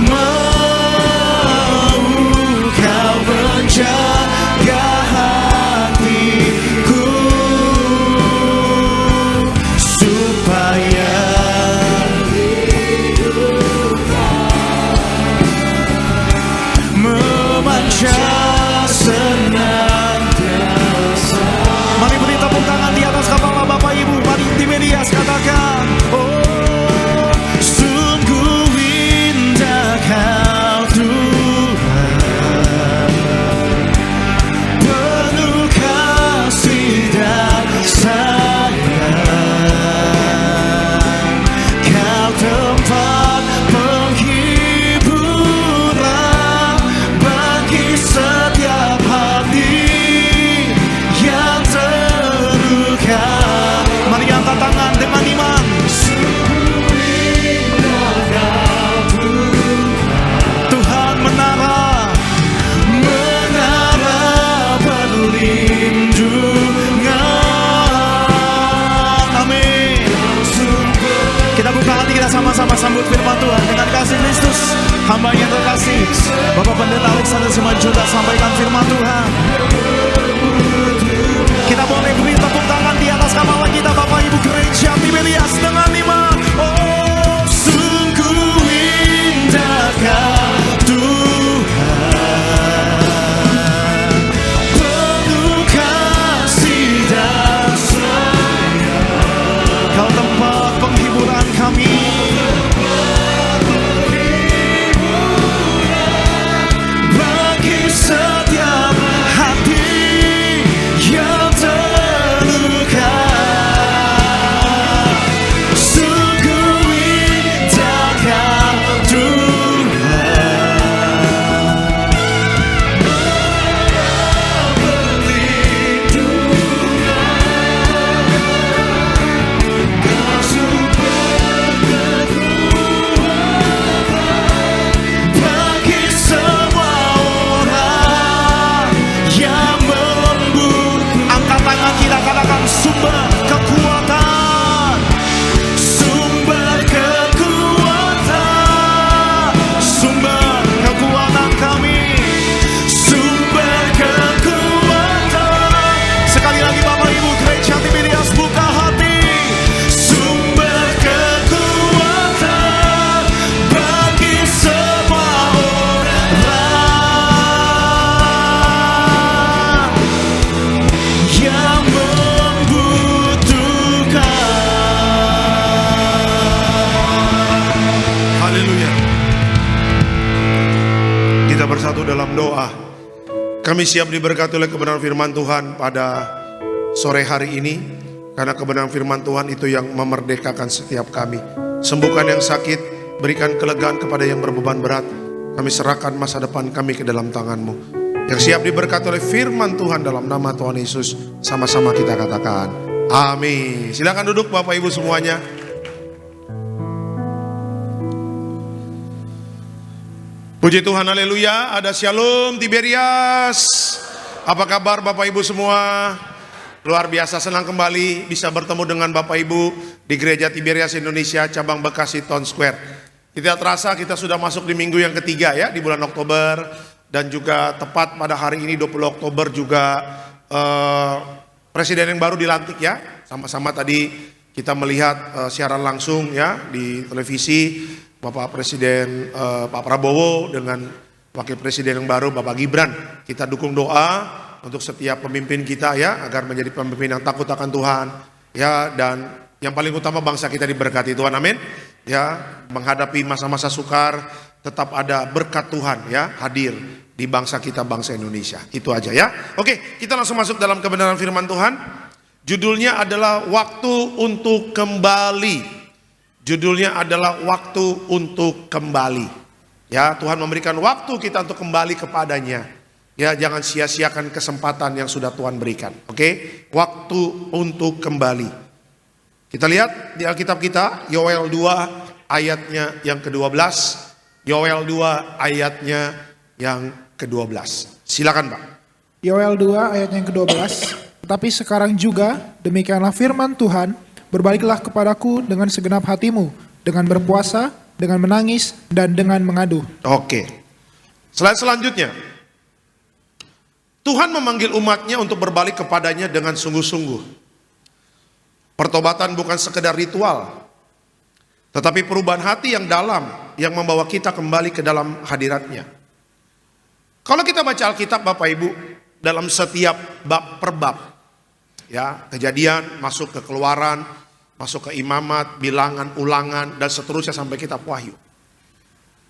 mau. Kau menjaga hatiku supaya memancar senantiasa. Mari beri tepuk tangan di atas kepala Bapak Ibu. Mari Tiberias katakan, Oh, sungguh indah Kau Tuhan, penuh kasih dan sayang. Kau tempat penghiburan bagi setiap hati yang terluka. mari angkat tangan dengan iman. Tuhan menara perlindungan. Amin. Kita buka hati, kita sama-sama sambut firman Tuhan dengan kasih Kristus. Hamba yang terkasih, Bapak Pendeta Alexander Simanjuntak sampaikan firman Tuhan. Kita boleh beri tepuk tangan di atas kepala kita, Bapak Ibu Gereja Tiberias, dengan iman. Oh, sungguh indah Kau Tuhan, penuh kasih dan sayang. Kau tempat penghiburan kami. Bagi setiap hati yang terluka, sungguh indah Kau Tuhan, Kau sumber kekuatan bagi semua orang yang membutuhkan. Angkat tangan kita, katakan sumber kekuatan. Sumber kekuatan, Sumber kekuatan kami. sumber kekuatan, Sekali lagi Bapak Ibu Gereja Tiberias, buka hati. sumber kekuatan bagi semua orang yang membutuhkan. Haleluya. Kita bersatu dalam doa. Kami siap diberkati oleh kebenaran firman Tuhan pada sore hari ini. Karena kebenaran firman Tuhan itu yang memerdekakan setiap kami. Sembuhkan yang sakit, berikan kelegaan kepada yang berbeban berat. Kami serahkan masa depan kami ke dalam tangan-Mu. Yang siap diberkati oleh firman Tuhan dalam nama Tuhan Yesus. Sama-sama kita katakan amin. Silakan duduk Bapak Ibu semuanya. Puji Tuhan, haleluya. Ada Shalom Tiberias. Apa kabar Bapak Ibu semua? Luar biasa, senang kembali bisa bertemu dengan Bapak Ibu di Gereja Tiberias Indonesia cabang Bekasi Town Square. Tidak terasa kita sudah masuk di minggu yang ketiga ya di bulan Oktober. Dan juga tepat pada hari ini 20 Oktober juga Presiden yang baru dilantik ya. Sama-sama tadi kita melihat siaran langsung ya di televisi. Bapak Presiden Pak Prabowo dengan Wakil Presiden yang baru Bapak Gibran. Kita dukung doa untuk setiap pemimpin kita ya, agar menjadi pemimpin yang takut akan Tuhan ya, dan yang paling utama bangsa kita diberkati Tuhan, amin ya. Menghadapi masa-masa sukar tetap ada berkat Tuhan ya hadir di bangsa kita, bangsa Indonesia. Itu aja ya. Oke, kita langsung masuk dalam kebenaran firman Tuhan. Judulnya adalah waktu untuk kembali. Judulnya adalah waktu untuk kembali. Ya, Tuhan memberikan waktu kita untuk kembali kepadanya. Ya, jangan sia-siakan kesempatan yang sudah Tuhan berikan. Oke, waktu untuk kembali. Kita lihat di Alkitab kita, Yoel 2 ayatnya yang ke-12. Yoel 2 ayatnya yang ke-12. Silakan Pak. Yoel 2 ayat yang ke-12. Tetapi sekarang juga demikianlah firman Tuhan, berbaliklah kepadaku dengan segenap hatimu, dengan berpuasa, dengan menangis, dan dengan mengadu. Oke. Slide selanjutnya. Tuhan memanggil umatnya untuk berbalik kepadanya dengan sungguh-sungguh. Pertobatan bukan sekedar ritual, tetapi perubahan hati yang dalam yang membawa kita kembali ke dalam hadiratnya. Kalau kita baca Alkitab Bapak Ibu, dalam setiap bab per bab, ya, Kejadian, masuk ke Keluaran, masuk ke Imamat, Bilangan, Ulangan, dan seterusnya sampai kitab Wahyu.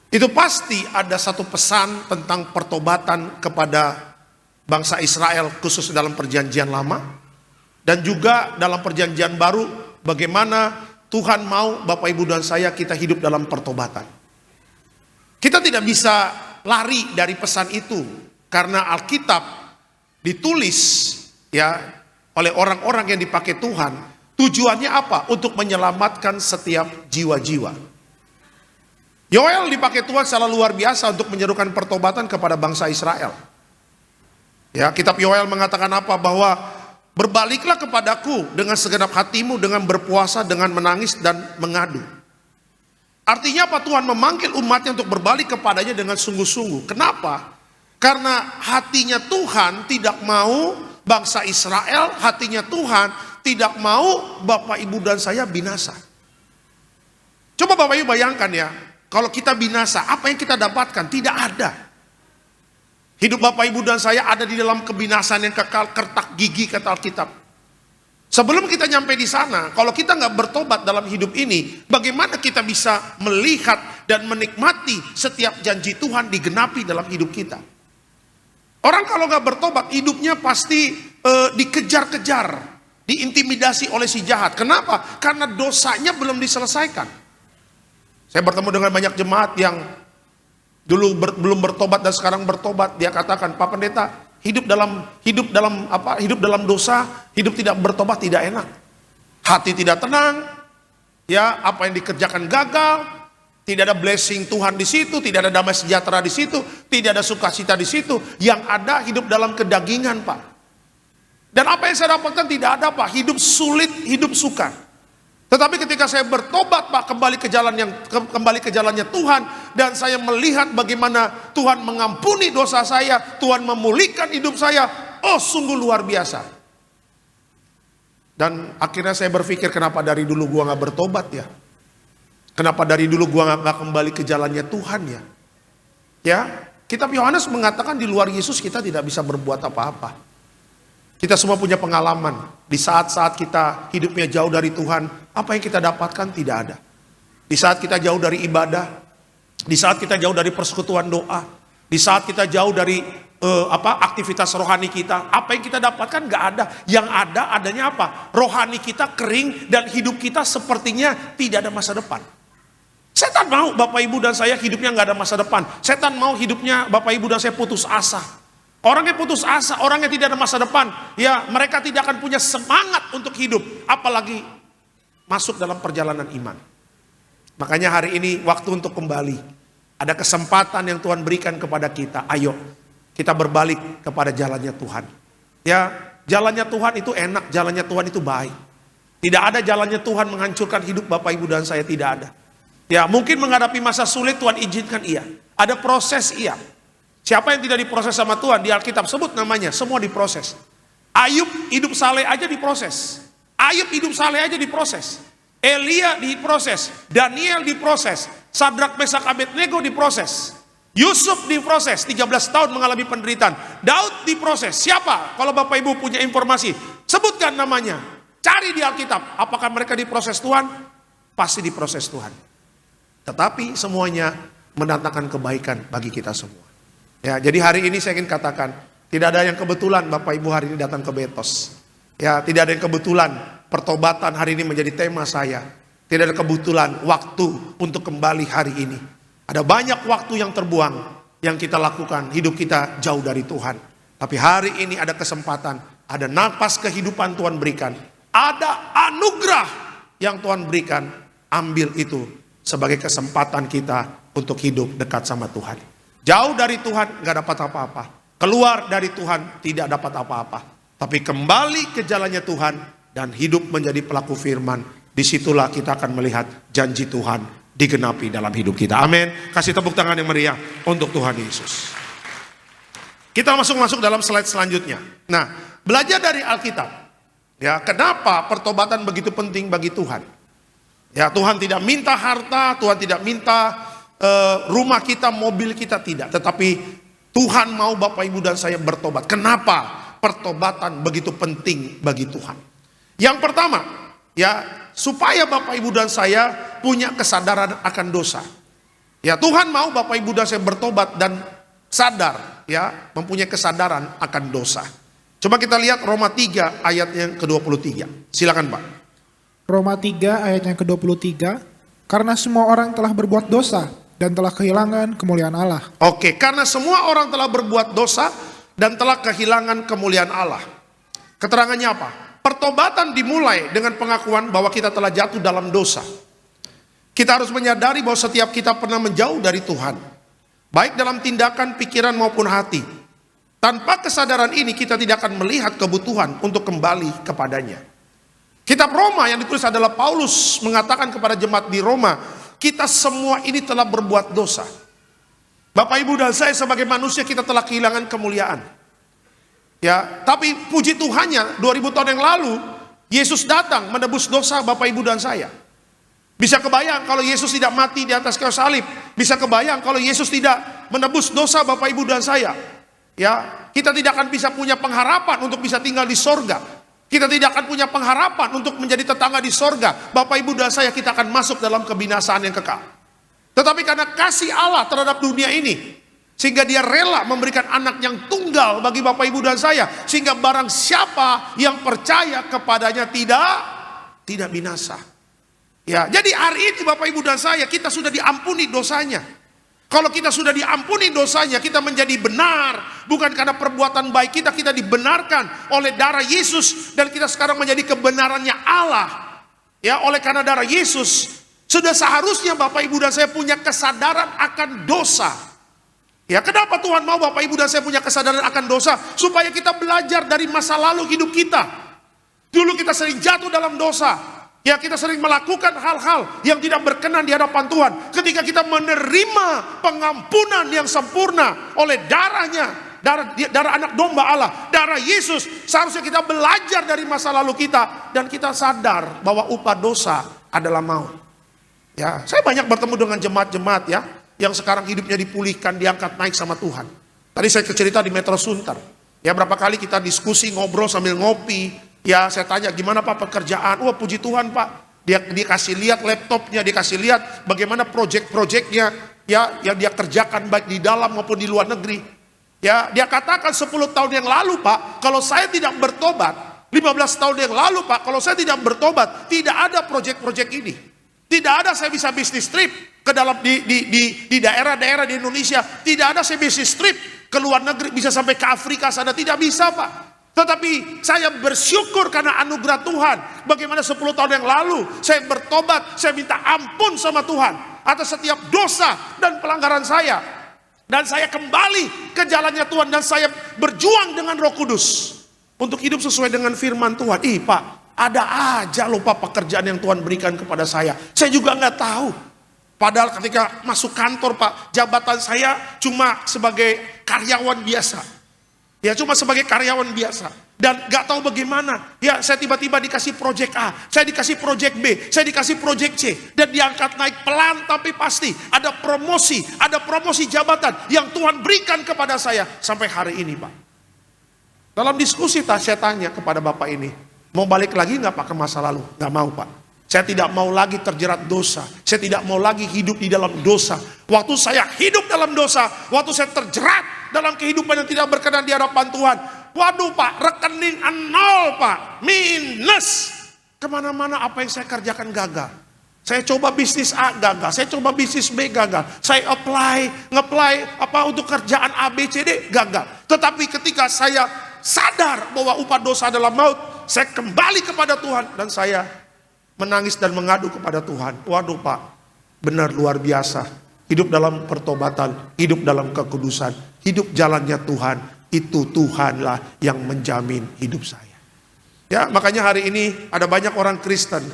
Itu pasti ada satu pesan tentang pertobatan kepada bangsa Israel, khusus dalam perjanjian lama. Dan juga dalam perjanjian baru, bagaimana Tuhan mau Bapak Ibu dan saya kita hidup dalam pertobatan. Kita tidak bisa lari dari pesan itu, karena Alkitab ditulis ya oleh orang-orang yang dipakai Tuhan. Tujuannya apa? Untuk menyelamatkan setiap jiwa-jiwa. Yoel dipakai Tuhan secara luar biasa untuk menyerukan pertobatan kepada bangsa Israel. Ya, kitab Yoel mengatakan apa? Bahwa berbaliklah kepadaku dengan segenap hatimu, dengan berpuasa, dengan menangis dan mengadu. Artinya apa? Tuhan memanggil umatnya untuk berbalik kepadanya dengan sungguh-sungguh. Kenapa? Karena hatinya Tuhan tidak mau bangsa Israel, hatinya Tuhan tidak mau Bapak Ibu dan saya binasa. Coba Bapak Ibu bayangkan ya, kalau kita binasa, apa yang kita dapatkan? Tidak ada. Hidup Bapak Ibu dan saya ada di dalam kebinasaan yang kekal, kertak gigi kata Alkitab. Sebelum kita nyampe di sana, kalau kita nggak bertobat dalam hidup ini, bagaimana kita bisa melihat dan menikmati setiap janji Tuhan digenapi dalam hidup kita? Orang kalau nggak bertobat, hidupnya pasti dikejar-kejar, diintimidasi oleh si jahat. Kenapa? Karena dosanya belum diselesaikan. Saya bertemu dengan banyak jemaat yang dulu belum bertobat dan sekarang bertobat. Dia katakan, Pak Pendeta, hidup dalam dosa, hidup tidak bertobat tidak enak. Hati tidak tenang, ya, apa yang dikerjakan gagal, tidak ada blessing Tuhan di situ, tidak ada damai sejahtera di situ, tidak ada sukacita di situ. Yang ada hidup dalam kedagingan, Pak. Dan apa yang saya dapatkan tidak ada, Pak. Hidup sulit, hidup sukar. Tetapi ketika saya bertobat, Pak, kembali ke jalannya Tuhan, dan saya melihat bagaimana Tuhan mengampuni dosa saya, Tuhan memulihkan hidup saya, oh sungguh luar biasa. Dan akhirnya saya berpikir, kenapa dari dulu gua nggak bertobat ya? Kenapa dari dulu gua nggak kembali ke jalannya Tuhan ya? Ya, kitab Yohanes mengatakan di luar Yesus kita tidak bisa berbuat apa-apa. Kita semua punya pengalaman. Di saat-saat kita hidupnya jauh dari Tuhan, apa yang kita dapatkan tidak ada. Di saat kita jauh dari ibadah, di saat kita jauh dari persekutuan doa, di saat kita jauh dari aktivitas rohani kita, apa yang kita dapatkan nggak ada. Yang adanya apa? Rohani kita kering dan hidup kita sepertinya tidak ada masa depan. Setan mau Bapak Ibu dan saya hidupnya nggak ada masa depan. Setan mau hidupnya Bapak Ibu dan saya putus asa. Orang yang putus asa, orang yang tidak ada masa depan, ya mereka tidak akan punya semangat untuk hidup, apalagi masuk dalam perjalanan iman. Makanya hari ini waktu untuk kembali. Ada kesempatan yang Tuhan berikan kepada kita. Ayo kita berbalik kepada jalannya Tuhan. Ya, jalannya Tuhan itu enak, jalannya Tuhan itu baik. Tidak ada jalannya Tuhan menghancurkan hidup Bapak Ibu dan saya, tidak ada. Ya, mungkin menghadapi masa sulit Tuhan izinkan iya. Ada proses iya. Siapa yang tidak diproses sama Tuhan? Di Alkitab sebut namanya, semua diproses. Ayub hidup saleh aja diproses. Ayub hidup saleh aja diproses. Elia diproses. Daniel diproses. Sadrak, Mesak, Abednego diproses. Yusuf diproses, 13 tahun mengalami penderitaan. Daud diproses. Siapa? Kalau Bapak Ibu punya informasi, sebutkan namanya. Cari di Alkitab. Apakah mereka diproses Tuhan? Pasti diproses Tuhan. Tetapi semuanya mendatangkan kebaikan bagi kita semua. Ya, jadi hari ini saya ingin katakan, tidak ada yang kebetulan Bapak Ibu hari ini datang ke Betos. Ya, tidak ada yang kebetulan pertobatan hari ini menjadi tema saya. Tidak ada kebetulan waktu untuk kembali hari ini. Ada banyak waktu yang terbuang yang kita lakukan, hidup kita jauh dari Tuhan. Tapi hari ini ada kesempatan, ada napas kehidupan Tuhan berikan. Ada anugerah yang Tuhan berikan, ambil itu sebagai kesempatan kita untuk hidup dekat sama Tuhan. Jauh dari Tuhan gak dapat apa-apa. Keluar dari Tuhan tidak dapat apa-apa. Tapi kembali ke jalannya Tuhan dan hidup menjadi pelaku firman. Disitulah kita akan melihat janji Tuhan digenapi dalam hidup kita. Amin. Kasih tepuk tangan yang meriah untuk Tuhan Yesus. Kita masuk dalam slide selanjutnya. Nah, belajar dari Alkitab. Ya, kenapa pertobatan begitu penting bagi Tuhan? Ya, Tuhan tidak minta harta, Tuhan tidak minta rumah kita, mobil kita, tidak. Tetapi Tuhan mau Bapak Ibu dan saya bertobat. Kenapa pertobatan begitu penting bagi Tuhan? Yang pertama, ya, supaya Bapak Ibu dan saya punya kesadaran akan dosa. Ya, Tuhan mau Bapak Ibu dan saya bertobat dan sadar, ya, mempunyai kesadaran akan dosa. Coba kita lihat Roma 3 ayat yang ke-23. Silakan Pak. Roma 3 ayat yang ke-23, karena semua orang telah berbuat dosa dan telah kehilangan kemuliaan Allah. Oke, karena semua orang telah berbuat dosa dan telah kehilangan kemuliaan Allah. Keterangannya apa? Pertobatan dimulai dengan pengakuan bahwa kita telah jatuh dalam dosa. Kita harus menyadari bahwa setiap kita pernah menjauh dari Tuhan, baik dalam tindakan, pikiran maupun hati. Tanpa kesadaran ini kita tidak akan melihat kebutuhan untuk kembali kepadanya. Kitab Roma yang ditulis adalah Paulus mengatakan kepada jemaat di Roma, kita semua ini telah berbuat dosa. Bapak Ibu dan saya sebagai manusia kita telah kehilangan kemuliaan. Ya, tapi puji Tuhannya 2000 tahun yang lalu Yesus datang menebus dosa Bapak Ibu dan saya. Bisa kebayang kalau Yesus tidak mati di atas kayu salib. Bisa kebayang kalau Yesus tidak menebus dosa Bapak Ibu dan saya. Ya, kita tidak akan bisa punya pengharapan untuk bisa tinggal di sorga. Kita tidak akan punya pengharapan untuk menjadi tetangga di sorga. Bapak Ibu dan saya, kita akan masuk dalam kebinasaan yang kekal. Tetapi karena kasih Allah terhadap dunia ini, sehingga dia rela memberikan anak yang tunggal bagi Bapak Ibu dan saya, sehingga barang siapa yang percaya kepadanya tidak binasa. Ya, jadi hari ini Bapak Ibu dan saya, kita sudah diampuni dosanya. Kalau kita sudah diampuni dosanya, kita menjadi benar. Bukan karena perbuatan baik kita, kita dibenarkan oleh darah Yesus. Dan kita sekarang menjadi kebenarannya Allah. Ya, oleh karena darah Yesus, sudah seharusnya Bapak Ibu dan saya punya kesadaran akan dosa. Ya, kenapa Tuhan mau Bapak Ibu dan saya punya kesadaran akan dosa? Supaya kita belajar dari masa lalu hidup kita. Dulu kita sering jatuh dalam dosa. Ya, kita sering melakukan hal-hal yang tidak berkenan di hadapan Tuhan. Ketika kita menerima pengampunan yang sempurna oleh darahnya, darah anak domba Allah, darah Yesus, seharusnya kita belajar dari masa lalu kita dan kita sadar bahwa upah dosa adalah maut. Ya, saya banyak bertemu dengan jemaat-jemaat ya yang sekarang hidupnya dipulihkan, diangkat naik sama Tuhan. Tadi saya cerita di Metro Sunter. Ya, berapa kali kita diskusi, ngobrol sambil ngopi. Ya, saya tanya gimana Pak pekerjaan? Wah, puji Tuhan Pak. Dia kasih lihat laptopnya, dia kasih lihat bagaimana proyek-proyeknya ya yang dia kerjakan baik di dalam maupun di luar negeri. Ya, dia katakan 10 tahun yang lalu Pak, kalau saya tidak bertobat, 15 tahun yang lalu Pak, kalau saya tidak bertobat, tidak ada proyek-proyek ini. Tidak ada saya bisa bisnis trip ke dalam di daerah-daerah di Indonesia. Tidak ada saya bisnis trip ke luar negeri, bisa sampai ke Afrika sana, tidak bisa Pak. Tetapi saya bersyukur karena anugerah Tuhan. Bagaimana 10 tahun yang lalu saya bertobat, saya minta ampun sama Tuhan atas setiap dosa dan pelanggaran saya. Dan saya kembali ke jalannya Tuhan dan saya berjuang dengan Roh Kudus untuk hidup sesuai dengan firman Tuhan. Ih Pak, ada aja loh Pak pekerjaan yang Tuhan berikan kepada saya. Saya juga nggak tahu. Padahal ketika masuk kantor Pak, jabatan saya cuma sebagai karyawan biasa. Ya, cuma sebagai karyawan biasa. Dan gak tahu bagaimana. Ya, saya tiba-tiba dikasih proyek A, saya dikasih proyek B, saya dikasih proyek C. Dan diangkat naik pelan tapi pasti. Ada promosi jabatan yang Tuhan berikan kepada saya sampai hari ini Pak. Dalam diskusi saya tanya kepada Bapak ini, mau balik lagi gak Pak ke masa lalu? Gak mau Pak. Saya tidak mau lagi terjerat dosa. Saya tidak mau lagi hidup di dalam dosa. Waktu saya hidup dalam dosa, waktu saya terjerat dalam kehidupan yang tidak berkenan di hadapan Tuhan, waduh Pak, rekening 0 Pak, minus. Kemana-mana apa yang saya kerjakan gagal. Saya coba bisnis A gagal, saya coba bisnis B gagal. Saya nge-apply untuk kerjaan A, B, C, D gagal. Tetapi ketika saya sadar bahwa upah dosa adalah maut, saya kembali kepada Tuhan dan saya menangis dan mengadu kepada Tuhan. Waduh Pak, benar luar biasa. Hidup dalam pertobatan, hidup dalam kekudusan, hidup jalannya Tuhan. Itu Tuhanlah yang menjamin hidup saya. Ya, makanya hari ini ada banyak orang Kristen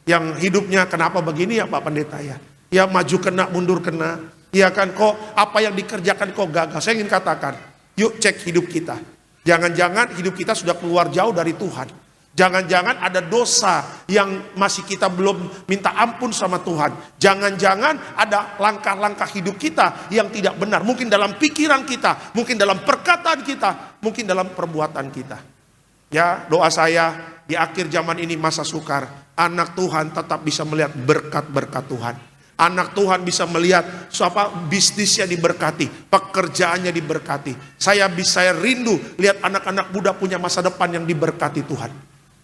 yang hidupnya kenapa begini ya Pak Pendeta ya. Ya maju kena, mundur kena. Ya kan, kok apa yang dikerjakan kok gagal. Saya ingin katakan, yuk cek hidup kita. Jangan-jangan hidup kita sudah keluar jauh dari Tuhan. Jangan-jangan ada dosa yang masih kita belum minta ampun sama Tuhan. Jangan-jangan ada langkah-langkah hidup kita yang tidak benar. Mungkin dalam pikiran kita, mungkin dalam perkataan kita, mungkin dalam perbuatan kita. Ya, doa saya di akhir zaman ini masa sukar, anak Tuhan tetap bisa melihat berkat-berkat Tuhan. Anak Tuhan bisa melihat bisnisnya diberkati, pekerjaannya diberkati. Saya rindu lihat anak-anak muda punya masa depan yang diberkati Tuhan.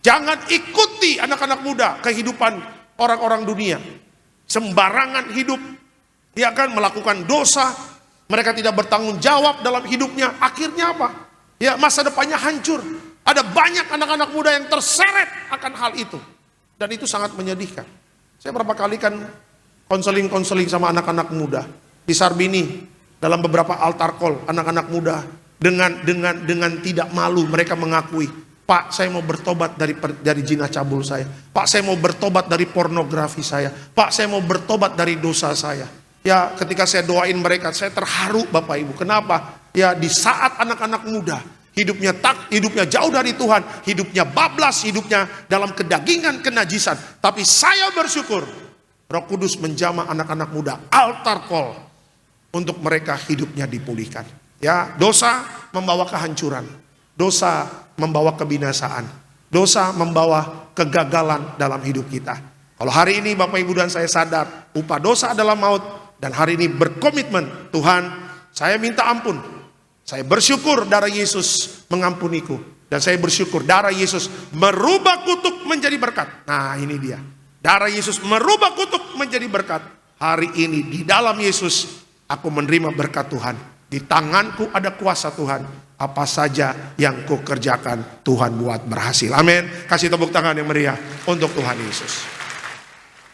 Jangan ikuti anak-anak muda kehidupan orang-orang dunia. Sembarangan hidup, dia akan melakukan dosa. Mereka tidak bertanggung jawab dalam hidupnya. Akhirnya apa? Ya, masa depannya hancur. Ada banyak anak-anak muda yang terseret akan hal itu. Dan itu sangat menyedihkan. Saya berapa kali kan konseling sama anak-anak muda di Sarbini, dalam beberapa altar call anak-anak muda dengan tidak malu mereka mengakui, Pak, saya mau bertobat dari zina cabul saya. Pak, saya mau bertobat dari pornografi saya. Pak, saya mau bertobat dari dosa saya. Ya, ketika saya doain mereka, saya terharu Bapak Ibu. Kenapa? Ya, di saat anak-anak muda hidupnya jauh dari Tuhan, hidupnya bablas, hidupnya dalam kedagingan, kenajisan. Tapi saya bersyukur Roh Kudus menjamah anak-anak muda, altar call untuk mereka hidupnya dipulihkan. Ya, dosa membawa kehancuran. Dosa membawa kebinasaan. Dosa membawa kegagalan dalam hidup kita. Kalau hari ini Bapak Ibu dan saya sadar upah dosa adalah maut, dan hari ini berkomitmen, Tuhan, saya minta ampun. Saya bersyukur darah Yesus mengampuniku, dan saya bersyukur darah Yesus merubah kutuk menjadi berkat. Nah, ini dia. Darah Yesus merubah kutuk menjadi berkat. Hari ini di dalam Yesus aku menerima berkat Tuhan. Di tanganku ada kuasa Tuhan. Apa saja yang ku kerjakan Tuhan buat berhasil. Amin. Kasih tepuk tangan yang meriah untuk Tuhan Yesus.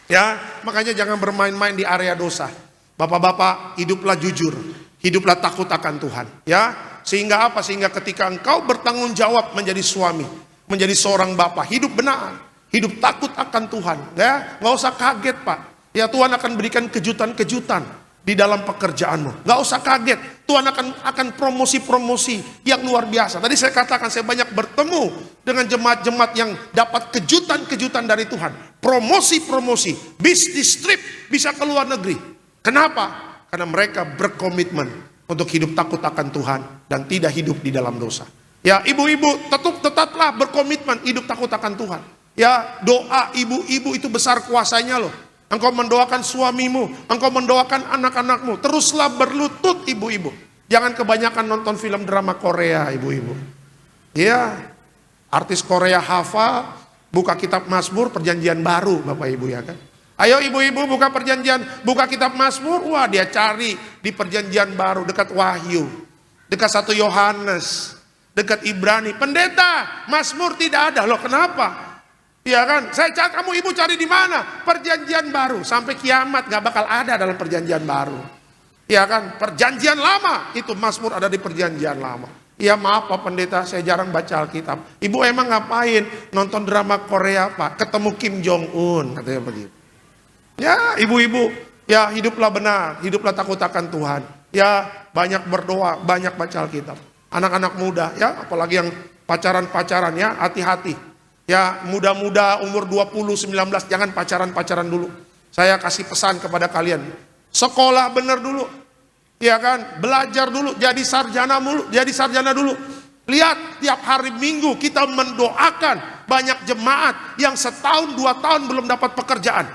Ya, makanya jangan bermain-main di area dosa. Bapak-bapak, hiduplah jujur, hiduplah takut akan Tuhan. Ya, sehingga apa? Sehingga ketika engkau bertanggung jawab menjadi suami, menjadi seorang bapak, hidup benar, hidup takut akan Tuhan. Ya, nggak usah kaget Pak. Ya, Tuhan akan berikan kejutan-kejutan di dalam pekerjaanmu. Gak usah kaget, Tuhan akan promosi-promosi yang luar biasa. Tadi saya katakan, saya banyak bertemu dengan jemaat-jemaat yang dapat kejutan-kejutan dari Tuhan. Promosi-promosi, bisnis trip, bisa ke luar negeri. Kenapa? Karena mereka berkomitmen untuk hidup takut akan Tuhan dan tidak hidup di dalam dosa. Ya, ibu-ibu tetaplah berkomitmen hidup takut akan Tuhan. Ya, doa ibu-ibu itu besar kuasanya loh. Engkau mendoakan suamimu, engkau mendoakan anak-anakmu. Teruslah berlutut ibu-ibu. Jangan kebanyakan nonton film drama Korea ibu-ibu. Ya, artis Korea hafal, buka kitab Mazmur, perjanjian baru Bapak Ibu ya kan. Ayo ibu-ibu buka buka kitab Mazmur. Wah, dia cari di perjanjian baru dekat Wahyu, dekat 1 Yohanes, dekat Ibrani. Pendeta, Mazmur tidak ada loh, kenapa? Ya kan, saya cari, kamu ibu cari di mana? Perjanjian baru, sampai kiamat gak bakal ada dalam perjanjian baru. Ya kan, perjanjian lama itu Mazmur ada di perjanjian lama. Ya maaf Pak Pendeta, saya jarang baca Alkitab. Ibu emang ngapain nonton drama Korea Pak? Ketemu Kim Jong Un katanya begitu. Ya ibu-ibu, ya hiduplah benar, hiduplah takut akan Tuhan. Ya banyak berdoa, banyak baca Alkitab. Anak-anak muda, ya apalagi yang pacaran-pacaran ya, hati-hati. Ya muda-muda umur 20, 19 jangan pacaran-pacaran dulu. Saya kasih pesan kepada kalian. Sekolah benar dulu. Ya kan? Belajar dulu, jadi sarjana dulu. Lihat tiap hari Minggu kita mendoakan banyak jemaat yang setahun 2 tahun belum dapat pekerjaan.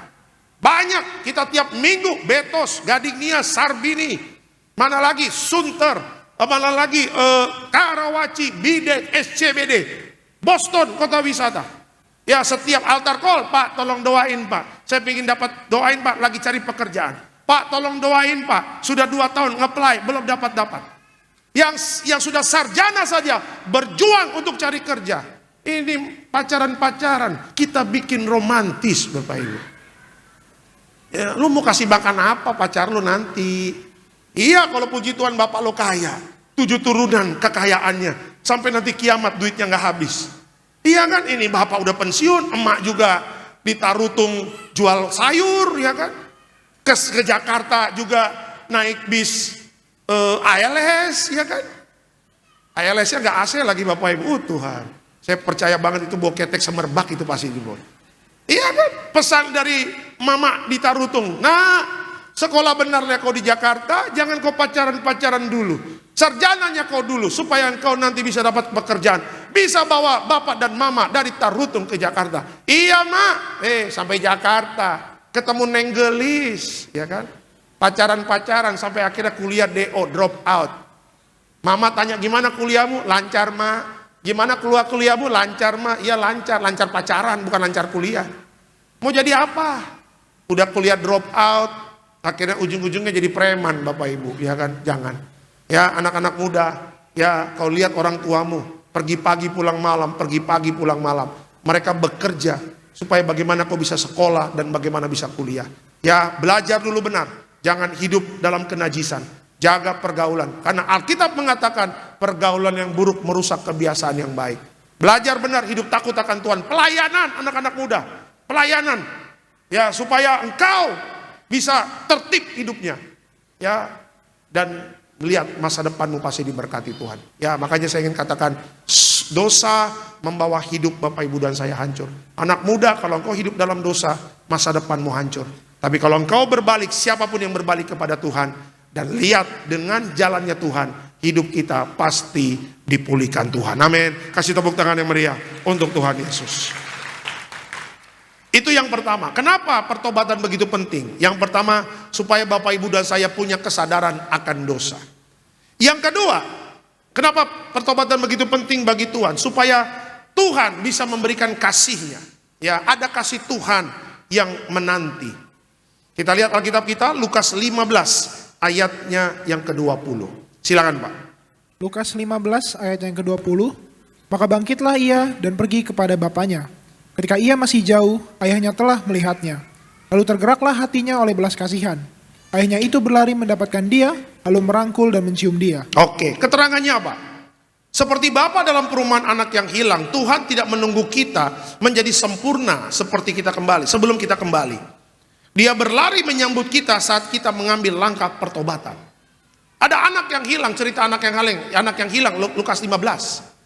Banyak kita tiap minggu Betos, Gading Nias, Sarbini, mana lagi Sunter, mana lagi Karawaci, Bidet, SCBD, Boston, kota wisata. Ya setiap altar call, Pak tolong doain Pak. Saya ingin dapat doain Pak, lagi cari pekerjaan. Pak tolong doain Pak, sudah 2 tahun nge-apply, belum dapat. Yang sudah sarjana saja berjuang untuk cari kerja. Ini pacaran-pacaran, kita bikin romantis Bapak Ibu. Ya, lu mau kasih makan apa pacar lu nanti? Iya kalau puji Tuhan bapak lo kaya, 7 turunan kekayaannya, sampai nanti kiamat duitnya nggak habis. Iya kan, ini bapak udah pensiun, emak juga di Tarutung jual sayur, ya kan? Ke Jakarta juga naik bis ALS, ya kan? ALS-nya nggak AC lagi Bapak Ibu. Tuhan, saya percaya banget itu bawa ketek semerbak itu pasti dibawa. Iya kan, pesan dari mama di Tarutung. Nah, sekolah benarnya kau di Jakarta, jangan kau pacaran-pacaran dulu. Sarjananya kau dulu, supaya kau nanti bisa dapat pekerjaan. Bisa bawa bapak dan mama dari Tarutung ke Jakarta. Iya mak, sampai Jakarta, ketemu Neng Gelis, ya kan? Pacaran-pacaran sampai akhirnya kuliah DO, drop out. Mama tanya, gimana kuliahmu? Lancar mak. Gimana keluar kuliahmu? Lancar mak. Iya lancar, lancar pacaran, bukan lancar kuliah. Mau jadi apa? Udah kuliah drop out, akhirnya ujung-ujungnya jadi preman Bapak Ibu, ya kan? Jangan. Ya anak-anak muda, ya kau lihat orang tuamu, pergi pagi pulang malam, pergi pagi pulang malam. Mereka bekerja supaya bagaimana kau bisa sekolah dan bagaimana bisa kuliah. Ya belajar dulu benar, jangan hidup dalam kenajisan. Jaga pergaulan, karena Alkitab mengatakan pergaulan yang buruk merusak kebiasaan yang baik. Belajar benar, hidup takut akan Tuhan. Pelayanan anak-anak muda, pelayanan, ya supaya engkau bisa tertib hidupnya, ya, dan melihat masa depanmu pasti diberkati Tuhan. Ya makanya saya ingin katakan, dosa membawa hidup Bapak Ibu dan saya hancur. Anak muda, kalau engkau hidup dalam dosa, masa depanmu hancur. Tapi kalau engkau berbalik, siapapun yang berbalik kepada Tuhan dan lihat dengan jalannya Tuhan, hidup kita pasti dipulihkan Tuhan. Amin. Kasih tepuk tangan yang meriah untuk Tuhan Yesus. Itu yang pertama. Kenapa pertobatan begitu penting? Yang pertama, supaya Bapak Ibu dan saya punya kesadaran akan dosa. Yang kedua, kenapa pertobatan begitu penting bagi Tuhan? Supaya Tuhan bisa memberikan kasih-Nya. Ya, ada kasih Tuhan yang menanti. Kita lihat Alkitab kita, Lukas 15 ayatnya yang ke-20. Silakan Pak. Lukas 15 ayat yang ke-20. Maka bangkitlah ia dan pergi kepada bapaknya. Ketika ia masih jauh, ayahnya telah melihatnya. Lalu tergeraklah hatinya oleh belas kasihan. Ayahnya itu berlari mendapatkan dia, lalu merangkul dan mencium dia. Oke, keterangannya apa? Seperti Bapa dalam perumahan anak yang hilang, Tuhan tidak menunggu kita menjadi sempurna seperti kita kembali, sebelum kita kembali. Dia berlari menyambut kita saat kita mengambil langkah pertobatan. Ada anak yang hilang, cerita anak yang hilang, Lukas 15.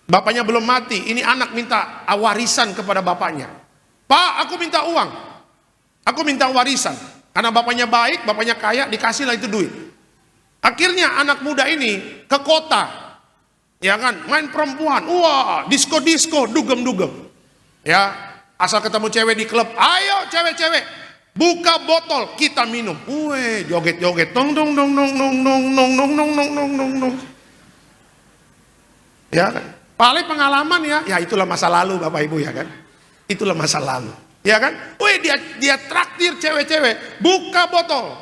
Bapaknya belum mati, ini anak minta warisan kepada bapaknya. Pak, aku minta uang. Aku minta warisan. Karena bapaknya baik, bapaknya kaya, dikasihlah itu duit. Akhirnya anak muda ini ke kota. Ya kan, main perempuan. Wah, disko-disko, dugem-dugem. Ya, asal ketemu cewek di klub, ayo cewek-cewek. Buka botol, kita minum. Wih, joget-joget. Dong dong dong dong dong dong dong dong dong dong dong dong dong. Ya kan? Paling pengalaman ya. Ya itulah masa lalu Bapak Ibu ya kan. Itulah masa lalu. Ya kan? Wih, dia traktir cewek-cewek. Buka botol.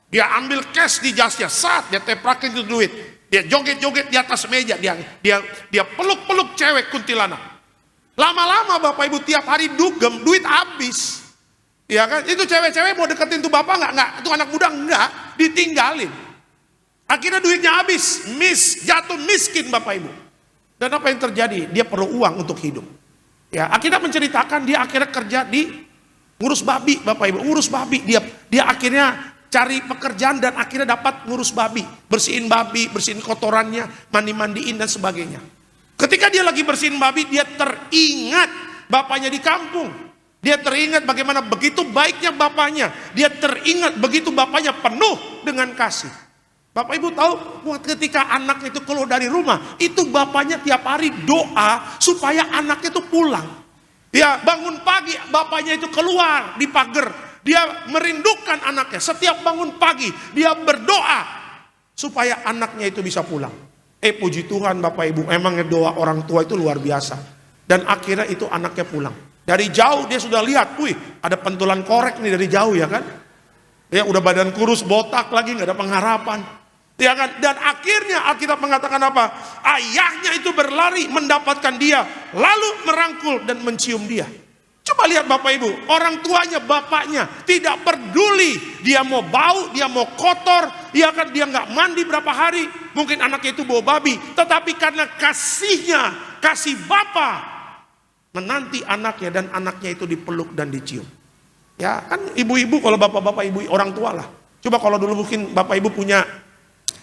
Dia ambil cash di jasnya. Saat dia teprakin itu duit. Dia joget-joget di atas meja. Dia peluk-peluk cewek kuntilanak. Lama-lama Bapak Ibu tiap hari dugem, duit habis. Ya kan, itu cewek-cewek mau deketin tuh bapak nggak, itu anak muda nggak, ditinggalin. Akhirnya duitnya habis, jatuh miskin Bapak Ibu. Dan apa yang terjadi? Dia perlu uang untuk hidup. Ya, akhirnya menceritakan dia akhirnya kerja di ngurus babi Bapak Ibu, ngurus babi. Dia akhirnya cari pekerjaan dan akhirnya dapat ngurus babi, bersihin kotorannya, mandi-mandiin dan sebagainya. Ketika dia lagi bersihin babi, dia teringat bapaknya di kampung. Dia teringat bagaimana begitu baiknya bapaknya. Dia teringat begitu bapaknya penuh dengan kasih. Bapak Ibu tahu ketika anak itu keluar dari rumah, itu bapaknya tiap hari doa supaya anaknya itu pulang. Dia bangun pagi, bapaknya itu keluar di pagar. Dia merindukan anaknya. Setiap bangun pagi, dia berdoa supaya anaknya itu bisa pulang. Puji Tuhan Bapak Ibu, emangnya doa orang tua itu luar biasa. Dan akhirnya itu anaknya pulang. Dari jauh dia sudah lihat, wih ada pentulan korek nih dari jauh ya kan. Ya udah badan kurus, botak lagi, gak ada pengharapan. Ya kan? Dan akhirnya Alkitab mengatakan apa? Ayahnya itu berlari mendapatkan dia, lalu merangkul dan mencium dia. Coba lihat Bapak Ibu, orang tuanya, bapaknya tidak peduli dia mau bau, dia mau kotor, ya kan, dia nggak mandi berapa hari, mungkin anaknya itu bau babi, tetapi karena kasihnya, kasih bapa menanti anaknya dan anaknya itu dipeluk dan dicium. Ya kan, ibu-ibu, kalau bapak-bapak, ibu orang tua lah. Coba kalau dulu mungkin Bapak Ibu punya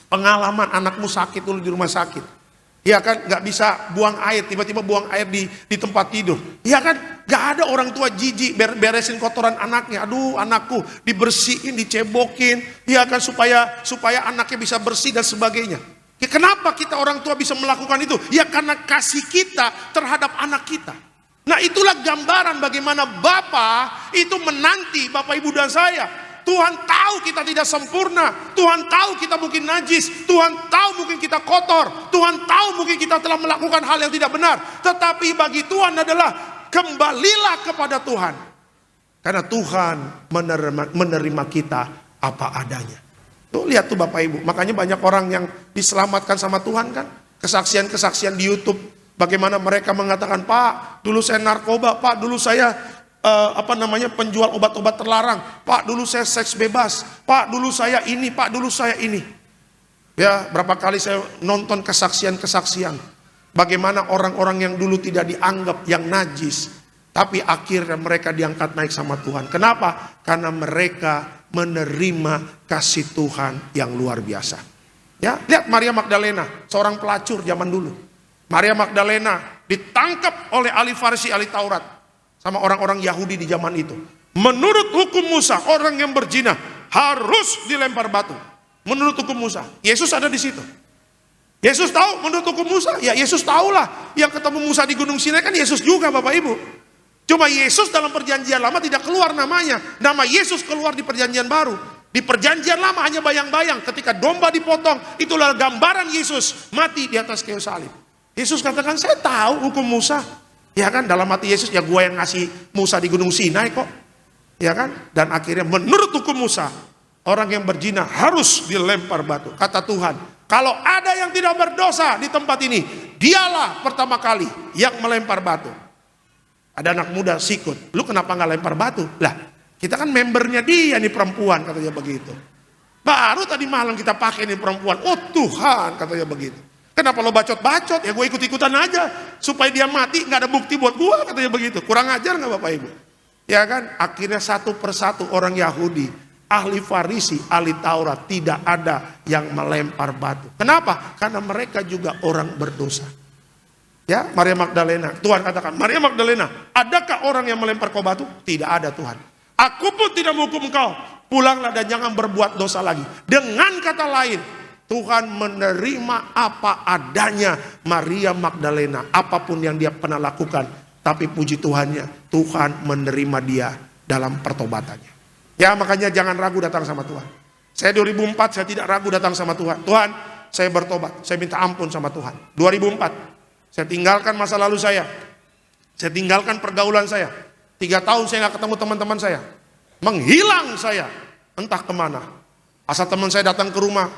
pengalaman anakmu sakit dulu di rumah sakit. Ya kan, nggak bisa buang air, tiba-tiba buang air di tempat tidur. Ya kan, nggak ada orang tua jijik beresin kotoran anaknya. Aduh, anakku dibersihin, dicebokin, ya kan, supaya anaknya bisa bersih dan sebagainya. Ya, kenapa kita orang tua bisa melakukan itu? Ya karena kasih kita terhadap anak kita. Nah, itulah gambaran bagaimana Bapa itu menanti Bapak Ibu dan saya. Tuhan tahu kita tidak sempurna. Tuhan tahu kita mungkin najis. Tuhan tahu mungkin kita kotor. Tuhan tahu mungkin kita telah melakukan hal yang tidak benar. Tetapi bagi Tuhan adalah kembalilah kepada Tuhan. Karena Tuhan menerima kita apa adanya. Tuh lihat tuh Bapak Ibu. Makanya banyak orang yang diselamatkan sama Tuhan kan. Kesaksian-kesaksian di YouTube. Bagaimana mereka mengatakan, Pak, dulu saya narkoba. Pak, dulu saya penjual obat-obat terlarang. Pak, dulu saya seks bebas. Pak, dulu saya ini. Pak, dulu saya ini. Ya, berapa kali saya nonton kesaksian-kesaksian. Bagaimana orang-orang yang dulu tidak dianggap yang najis, tapi akhirnya mereka diangkat naik sama Tuhan. Kenapa? Karena mereka menerima kasih Tuhan yang luar biasa. Ya, lihat Maria Magdalena, seorang pelacur zaman dulu. Maria Magdalena ditangkap oleh ahli Farisi, ahli Taurat. Sama orang-orang Yahudi di zaman itu. Menurut hukum Musa, orang yang berzina harus dilempar batu. Menurut hukum Musa. Yesus ada di situ. Yesus tahu menurut hukum Musa. Ya Yesus tahulah. Yang ketemu Musa di Gunung Sinai kan Yesus juga Bapak Ibu. Cuma Yesus dalam perjanjian lama tidak keluar namanya. Nama Yesus keluar di perjanjian baru. Di perjanjian lama hanya bayang-bayang. Ketika domba dipotong, itulah gambaran Yesus mati di atas kayu salib. Yesus katakan, saya tahu hukum Musa. Ya kan, dalam hati Yesus, ya gue yang ngasih Musa di Gunung Sinai kok. Ya kan, dan akhirnya menurut hukum Musa, orang yang berzina harus dilempar batu. Kata Tuhan, kalau ada yang tidak berdosa di tempat ini, dialah pertama kali yang melempar batu. Ada anak muda sikut, lu kenapa gak lempar batu? Lah, kita kan membernya dia nih perempuan, katanya begitu. Baru tadi malam kita pakai nih perempuan, oh Tuhan, katanya begitu. Kenapa lo bacot-bacot? Ya gue ikut-ikutan aja. Supaya dia mati, gak ada bukti buat gue, katanya begitu. Kurang ajar gak Bapak Ibu? Ya kan? Akhirnya satu persatu orang Yahudi, ahli Farisi, ahli Taurat, tidak ada yang melempar batu. Kenapa? Karena mereka juga orang berdosa. Ya, Maria Magdalena. Tuhan katakan, Maria Magdalena, adakah orang yang melempar kau batu? Tidak ada Tuhan. Aku pun tidak menghukum kau. Pulanglah dan jangan berbuat dosa lagi. Dengan kata lain, Tuhan menerima apa adanya Maria Magdalena, apapun yang dia pernah lakukan. Tapi puji Tuhannya, Tuhan menerima dia dalam pertobatannya. Ya makanya jangan ragu datang sama Tuhan. Saya 2004 saya tidak ragu datang sama Tuhan. Tuhan, saya bertobat, saya minta ampun sama Tuhan. 2004, saya tinggalkan masa lalu saya tinggalkan pergaulan saya. 3 tahun saya gak ketemu teman-teman saya. Menghilang saya, entah kemana. Asal teman saya datang ke rumah,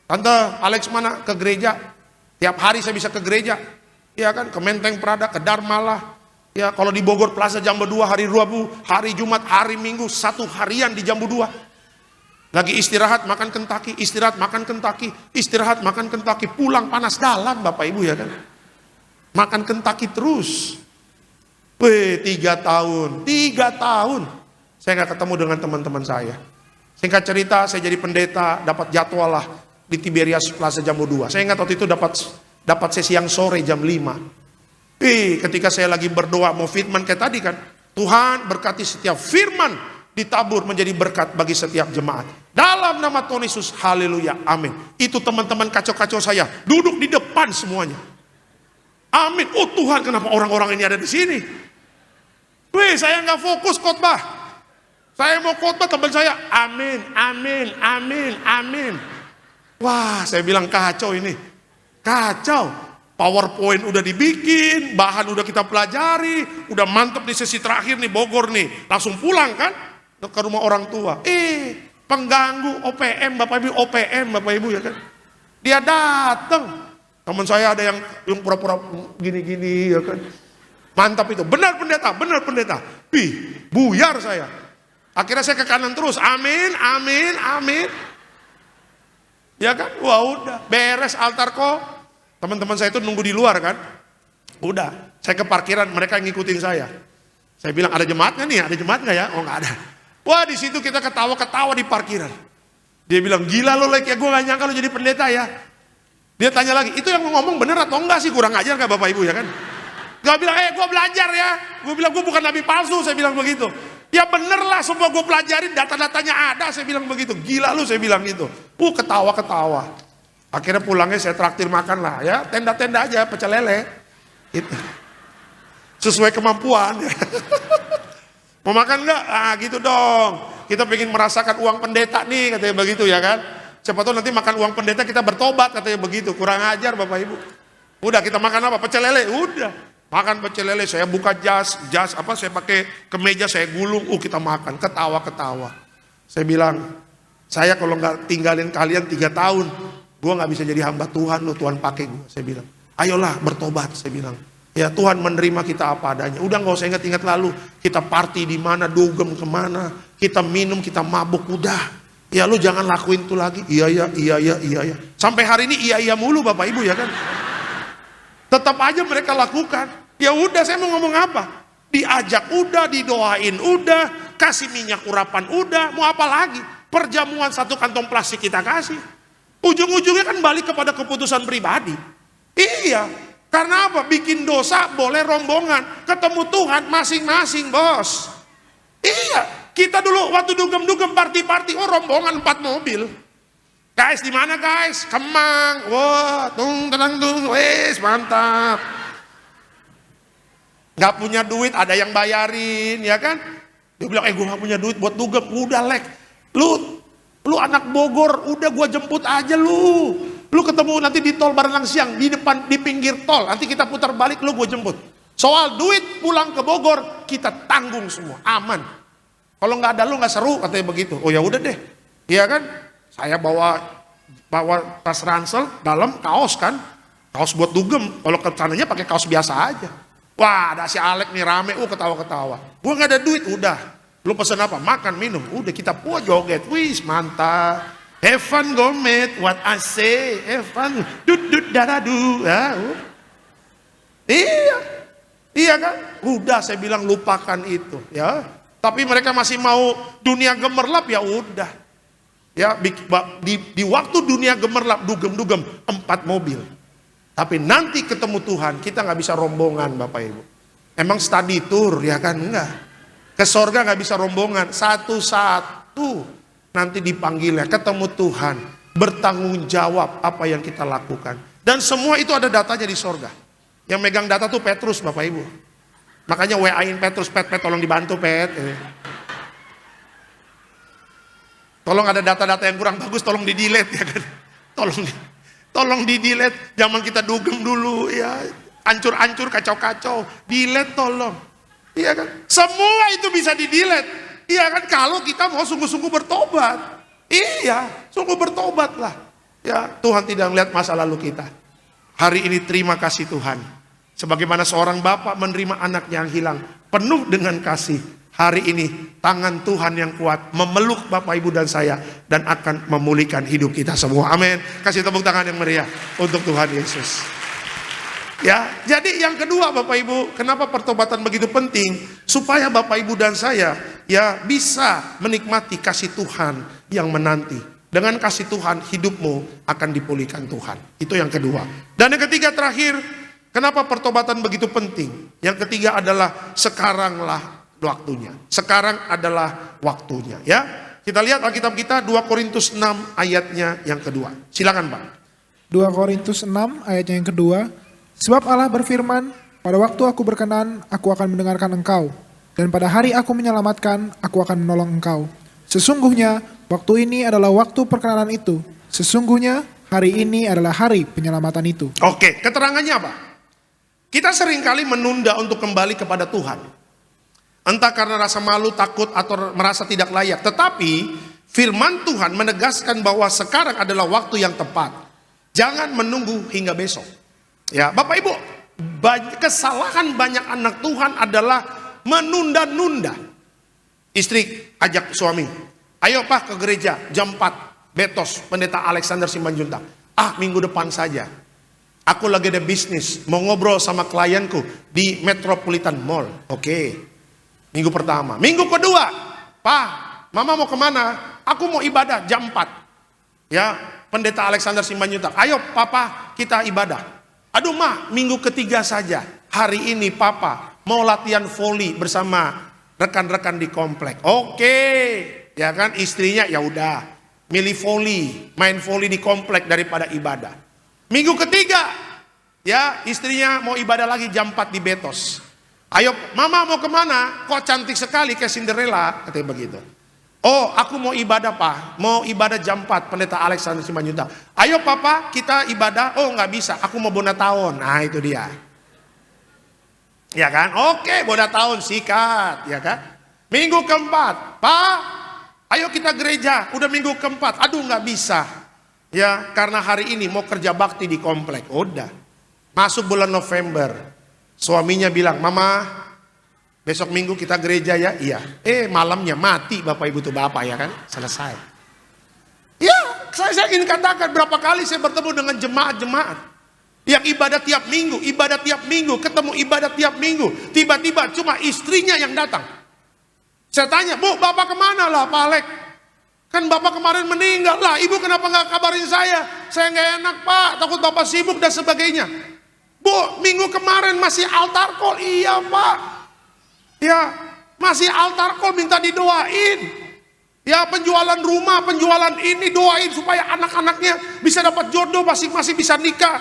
Tante, Alex mana? Ke gereja. Tiap hari saya bisa ke gereja. Ya kan, ke Menteng Prada, ke Darmalah. Ya, kalau di Bogor Plaza Jambu 2 hari Rabu, hari Jumat, hari Minggu, 1 harian di Jambu 2. Lagi istirahat makan Kentucky, istirahat makan Kentucky, istirahat makan Kentucky, pulang panas dalam Bapak Ibu ya kan. Makan Kentucky terus. Wih, 3 tahun. Saya gak ketemu dengan teman-teman saya. Singkat cerita, saya jadi pendeta, dapat jadwal lah di Tiberias Plaza Jambu 2. Saya ingat waktu itu dapat sesi yang sore jam 5. Ketika saya lagi berdoa mau firman kayak tadi kan, Tuhan berkati setiap firman ditabur menjadi berkat bagi setiap jemaat. Dalam nama Tuhan Yesus, haleluya, amin. Itu teman-teman kacau-kacau saya duduk di depan semuanya. Amin. Oh Tuhan, kenapa orang-orang ini ada di sini? Saya nggak fokus khotbah. Saya mau khotbah, teman saya amin, amin, amin, amin. Wah, saya bilang kacau ini. Kacau. PowerPoint udah dibikin, bahan udah kita pelajari, udah mantep di sesi terakhir nih Bogor nih. Langsung pulang kan ke rumah orang tua. Pengganggu OPM, Bapak Ibu, OPM Bapak Ibu ya kan. Dia datang. Teman saya ada yang pura-pura gini-gini ya kan. Mantap itu. Benar pendeta, benar pendeta. Buyar saya. Akhirnya saya ke kanan terus. Amin, amin, amin. Ya kan? Wah udah, beres altar kok. Teman-teman saya itu nunggu di luar kan. Udah, saya ke parkiran, mereka ngikutin saya. Saya bilang, ada jemaat nggak nih? Ada jemaat nggak ya? Oh nggak ada. Wah di situ kita ketawa-ketawa di parkiran. Dia bilang, gila lo Lek ya, gue gak nyangka lo jadi pendeta ya. Dia tanya lagi, itu yang ngomong bener atau enggak sih? Kurang ajar gak Bapak Ibu ya kan? Gue bilang, gue belajar ya. Gue bilang, gue bukan nabi palsu, saya bilang begitu. Ya bener lah, semua gue pelajarin, data-datanya ada, saya bilang begitu. Gila lu, saya bilang gitu. Ketawa-ketawa. Akhirnya pulangnya saya traktir makan lah ya. Tenda-tenda aja, pecel lele. Itu. Sesuai kemampuan. Mau makan enggak? Ah gitu dong. Kita pengen merasakan uang pendeta nih, katanya begitu ya kan. Siapa tahu nanti makan uang pendeta kita bertobat, katanya begitu. Kurang ajar Bapak Ibu. Udah kita makan apa? Pecel lele. Udah. Makan pecel lele, saya buka jas apa, saya pakai kemeja, saya gulung. Kita makan, ketawa-ketawa. Saya bilang, saya kalau nggak tinggalin kalian 3 tahun, gue nggak bisa jadi hamba Tuhan lo, Tuhan pakai gue. Saya bilang, ayolah bertobat, saya bilang. Ya Tuhan menerima kita apa adanya. Udah nggak usah ingat-ingat lalu. Kita party di mana, dugem kemana, kita minum, kita mabuk, udah. Ya lu jangan lakuin itu lagi. Iya. Sampai hari ini iya mulu Bapak Ibu ya kan. Tetap aja mereka lakukan. Ya udah, saya mau ngomong apa? Diajak udah, didoain udah, kasih minyak urapan udah, mau apa lagi? Perjamuan 1 kantong plastik kita kasih. Ujung-ujungnya kan balik kepada keputusan pribadi. Iya. Karena apa? Bikin dosa boleh rombongan, ketemu Tuhan masing-masing bos. Iya, kita dulu waktu dugem-dugem party-party, rombongan 4 mobil. Guys di mana guys? Kemang, wah, tenang, wes mantap. Gak punya duit, ada yang bayarin, ya kan? Dia bilang, gue gak punya duit buat dugem, udah Lek. Lu anak Bogor, udah gue jemput aja lu. Lu ketemu nanti di tol Baranang Siang, di depan, di pinggir tol. Nanti kita putar balik, lu gue jemput. Soal duit pulang ke Bogor, kita tanggung semua, aman. Kalau nggak ada lu nggak seru, katanya begitu. Oh ya udah deh, iya kan? Saya bawa tas ransel, dalam kaos kan, kaos buat dugem. Kalau ke sananya pakai kaos biasa aja. Wah, ada si Alek nih rame, ketawa-ketawa. Gue nggak ada duit, udah. Lu pesen apa? Makan, minum, udah kita joget, wis mantap. Have fun gomet, what I say, have fun, dadadu. Iya kan? Udah saya bilang lupakan itu, ya. Tapi mereka masih mau dunia gemerlap, ya udah. Ya di waktu dunia gemerlap, dugem 4 mobil. Tapi nanti ketemu Tuhan, kita nggak bisa rombongan Bapak Ibu. Emang study tour, ya kan? Enggak. Ke sorga nggak bisa rombongan, satu-satu. Nanti dipanggilnya, ketemu Tuhan, bertanggung jawab apa yang kita lakukan. Dan semua itu ada datanya di sorga. Yang megang data tuh Petrus Bapak Ibu. Makanya WA-in Petrus, Pet, tolong dibantu Pet. Tolong ada data-data yang kurang bagus, tolong di-delete ya kan. Tolong di-delete. Zaman kita dugem dulu ya, hancur-hancur, kacau-kacau. Delete tolong. Iya kan? Semua itu bisa di-delete. Iya kan, kalau kita mau sungguh-sungguh bertobat. Iya, sungguh bertobatlah. Ya, Tuhan tidak melihat masa lalu kita. Hari ini terima kasih Tuhan. Sebagaimana seorang bapak menerima anaknya yang hilang, penuh dengan kasih. Hari ini tangan Tuhan yang kuat memeluk Bapak Ibu dan saya, dan akan memulihkan hidup kita semua. Amin. Kasih tepuk tangan yang meriah untuk Tuhan Yesus. Ya, jadi yang kedua Bapak Ibu, kenapa pertobatan begitu penting? Supaya Bapak Ibu dan saya ya bisa menikmati kasih Tuhan yang menanti. Dengan kasih Tuhan hidupmu akan dipulihkan Tuhan. Itu yang kedua. Dan yang ketiga terakhir, kenapa pertobatan begitu penting? Yang ketiga adalah sekaranglah waktunya. Sekarang adalah waktunya ya. Kita lihat Alkitab kita 2 Korintus 6 ayatnya yang kedua. Silakan Pak. 2 Korintus 6 ayatnya yang kedua. Sebab Allah berfirman, pada waktu aku berkenan, aku akan mendengarkan engkau. Dan pada hari aku menyelamatkan, aku akan menolong engkau. Sesungguhnya, waktu ini adalah waktu perkenanan itu. Sesungguhnya, hari ini adalah hari penyelamatan itu. Oke, keterangannya apa? Kita seringkali menunda untuk kembali kepada Tuhan. Entah karena rasa malu, takut, atau merasa tidak layak. Tetapi, firman Tuhan menegaskan bahwa sekarang adalah waktu yang tepat. Jangan menunggu hingga besok. Ya, Bapak Ibu, kesalahan banyak anak Tuhan adalah menunda-nunda. Istri ajak suami, ayo Pak ke gereja jam 4, Betos, Pendeta Alexander Simanjuntak. Minggu depan saja. Aku lagi ada bisnis, mau ngobrol sama klienku di Metropolitan Mall. Oke. Minggu pertama. Minggu kedua, Pak, Mama mau kemana? Aku mau ibadah jam 4. Ya, Pendeta Alexander Simanjuntak. Ayo Papa, kita ibadah. Aduh Ma, minggu ketiga saja. Hari ini Papa mau latihan voli bersama rekan-rekan di komplek. Oke. Ya kan, istrinya ya udah milih voli, main voli di komplek daripada ibadah. Minggu ketiga, ya istrinya mau ibadah lagi jam 4 di Betos. Ayo Mama mau kemana? Kok cantik sekali kayak Cinderella, katanya begitu. Oh aku mau ibadah Pak, mau ibadah jam 4, Pendeta Alexander Simanjuntak. Ayo Papa kita ibadah, oh nggak bisa, aku mau bona tahun. Nah itu dia. Ya kan, oke bona tahun sikat, ya kan. Minggu keempat, Pak ayo kita gereja, udah minggu keempat, aduh nggak bisa. Ya, karena hari ini mau kerja bakti di komplek. Udah. Masuk bulan November. Suaminya bilang, Mama, besok minggu kita gereja ya? Iya. Malamnya mati Bapak Ibu tuh Bapak ya kan? Selesai. Ya, saya ingin katakan berapa kali saya bertemu dengan jemaat-jemaat yang ibadah tiap minggu, ketemu ibadah tiap minggu. Tiba-tiba cuma istrinya yang datang. Saya tanya, Bu, Bapak kemana lah Pak Alek? Kan Bapak kemarin meninggal lah, Ibu kenapa nggak kabarin saya? Saya nggak enak Pak, takut Bapak sibuk dan sebagainya. Bu, minggu kemarin masih altar call. Iya Pak. Ya, masih altar call minta didoain. Ya, penjualan rumah, penjualan ini doain supaya anak-anaknya bisa dapat jodoh, masing-masing bisa nikah.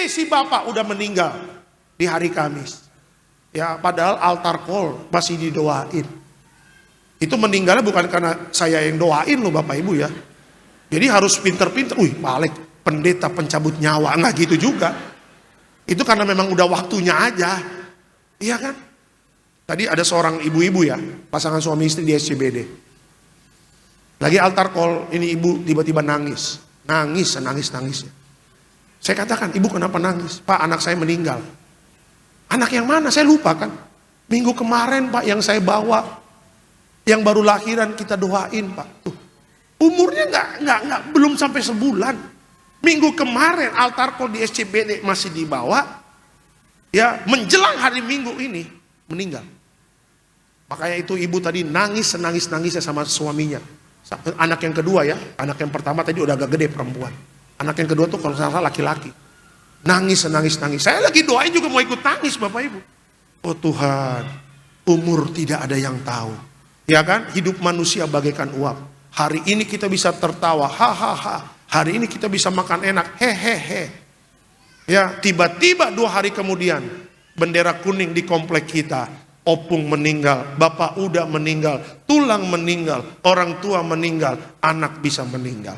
Si Bapak udah meninggal di hari Kamis. Ya, padahal altar call masih didoain. Itu meninggalnya bukan karena saya yang doain loh Bapak Ibu ya. Jadi harus pinter-pinter. Pak Alek pendeta pencabut nyawa. Enggak gitu juga. Itu karena memang udah waktunya aja. Iya kan? Tadi ada seorang ibu-ibu ya, pasangan suami istri di SCBD. Lagi altar call, ini ibu tiba-tiba nangis. Nangis. Saya katakan, Ibu kenapa nangis? Pak, anak saya meninggal. Anak yang mana? Saya lupa kan. Minggu kemarin Pak yang saya bawa. Yang baru lahiran kita doain Pak. Tuh. Umurnya nggak belum sampai sebulan. Minggu kemarin altar call di SCBD masih dibawa. Ya, menjelang hari Minggu ini meninggal. Makanya itu ibu tadi nangis sama suaminya. Anak yang kedua ya, anak yang pertama tadi udah agak gede perempuan. Anak yang kedua tuh kalau salah laki-laki. Nangis. Saya lagi doain juga mau ikut nangis Bapak Ibu. Oh Tuhan, umur tidak ada yang tahu. Ya kan, hidup manusia bagaikan uap. Hari ini kita bisa tertawa, hahaha. Hari ini kita bisa makan enak, hehehe. Ya, tiba-tiba 2 hari kemudian bendera kuning di komplek kita, opung meninggal, bapak udah meninggal, tulang meninggal, orang tua meninggal, anak bisa meninggal.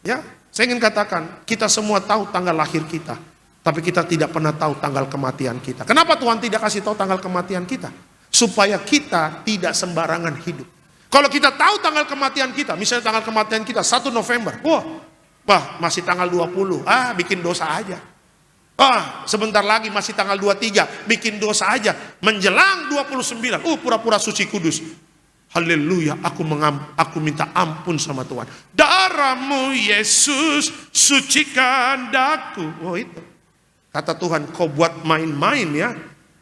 Ya, saya ingin katakan, kita semua tahu tanggal lahir kita, tapi kita tidak pernah tahu tanggal kematian kita. Kenapa Tuhan tidak kasih tahu tanggal kematian kita? Supaya kita tidak sembarangan hidup. Kalau kita tahu tanggal kematian kita, misalnya tanggal kematian kita 1 November, wah masih tanggal 20, bikin dosa aja. Sebentar lagi masih tanggal 23, bikin dosa aja. Menjelang 29, pura-pura suci kudus. Haleluya, aku minta ampun sama Tuhan. Darahmu Yesus sucikan daku. Oh itu. Kata Tuhan, kau buat main-main ya.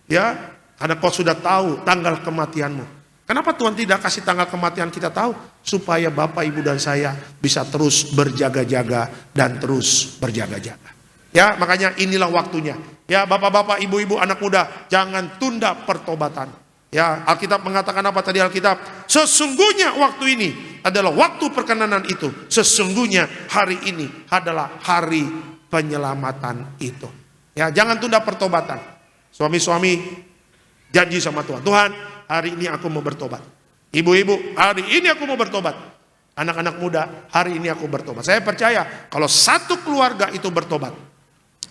Ya, karena kau sudah tahu tanggal kematianmu. Kenapa Tuhan tidak kasih tanggal kematian kita tahu? Supaya Bapak, Ibu dan saya bisa terus berjaga-jaga dan terus berjaga-jaga. Ya, makanya inilah waktunya. Ya, Bapak-bapak, Ibu-ibu, anak muda, jangan tunda pertobatan. Ya, Alkitab mengatakan apa tadi Alkitab? Sesungguhnya waktu ini adalah waktu perkenanan itu. Sesungguhnya hari ini adalah hari penyelamatan itu. Ya, jangan tunda pertobatan. Suami-suami janji sama Tuhan, Tuhan hari ini aku mau bertobat. Ibu-ibu, hari ini aku mau bertobat. Anak-anak muda, hari ini aku bertobat. Saya percaya kalau satu keluarga itu bertobat,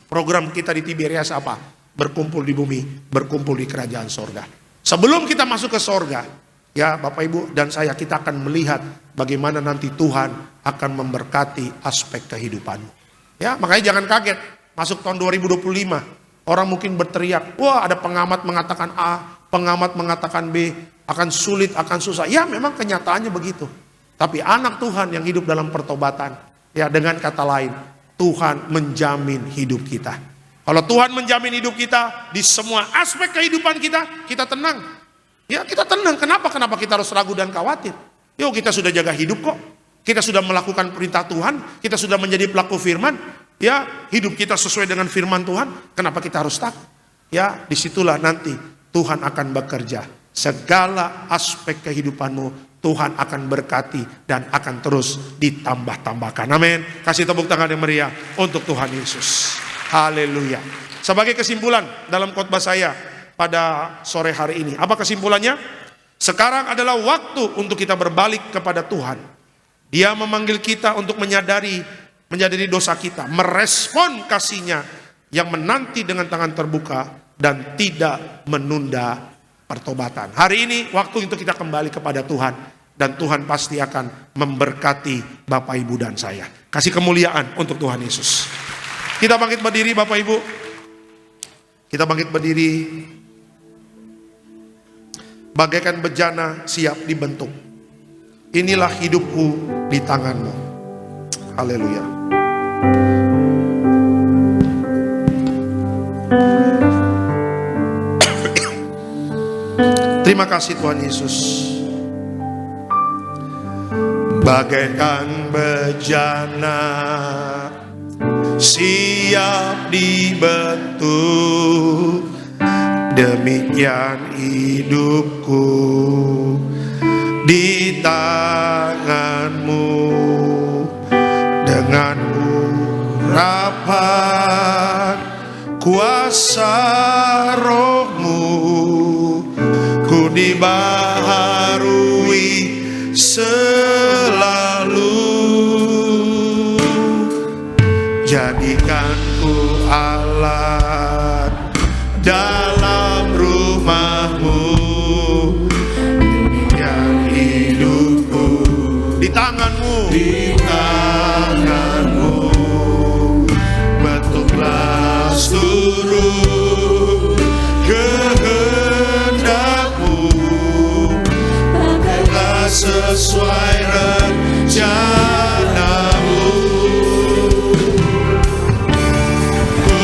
program kita di Tiberias apa? Berkumpul di bumi, berkumpul di kerajaan sorga. Sebelum kita masuk ke sorga, ya Bapak Ibu dan saya, kita akan melihat bagaimana nanti Tuhan akan memberkati aspek kehidupanmu. Ya, makanya jangan kaget. Masuk tahun 2025, orang mungkin berteriak, wah ada pengamat mengatakan A, pengamat mengatakan B, akan sulit, akan susah. Ya memang kenyataannya begitu. Tapi anak Tuhan yang hidup dalam pertobatan, ya dengan kata lain, Tuhan menjamin hidup kita. Kalau Tuhan menjamin hidup kita, di semua aspek kehidupan kita, kita tenang. Ya kita tenang, kenapa kita harus ragu dan khawatir? Yuk kita sudah jaga hidup kok. Kita sudah melakukan perintah Tuhan, kita sudah menjadi pelaku firman. Ya, hidup kita sesuai dengan firman Tuhan, kenapa kita harus takut? Ya, disitulah nanti Tuhan akan bekerja. Segala aspek kehidupanmu Tuhan akan berkati dan akan terus ditambah-tambahkan. Amin. Kasih tepuk tangan yang meriah untuk Tuhan Yesus. Haleluya. Sebagai kesimpulan dalam khotbah saya pada sore hari ini, apa kesimpulannya? Sekarang adalah waktu untuk kita berbalik kepada Tuhan. Dia memanggil kita untuk menyadari dosa kita, merespon kasih-Nya yang menanti dengan tangan terbuka dan tidak menunda pertobatan. Hari ini waktu untuk kita kembali kepada Tuhan, dan Tuhan pasti akan memberkati Bapak Ibu dan saya. Kasih kemuliaan untuk Tuhan Yesus. Kita bangkit berdiri Bapak Ibu. Kita bangkit berdiri. Bagaikan bejana siap dibentuk. Inilah hidupku di tangan-Mu. Haleluya. Terima kasih Tuhan Yesus. Bagaikan bejana siap dibentuk, demikian hidupku di tangan-Mu. Dengan urapan kuasa Roh-Mu, ku dibaharui selalu. Jadikan ku alat dalam rumah-Mu, demikian hidupku di tangan-Mu. Bentuklah seluruh kehendak-Mu, pakailah sesuai rencana-Mu. Ku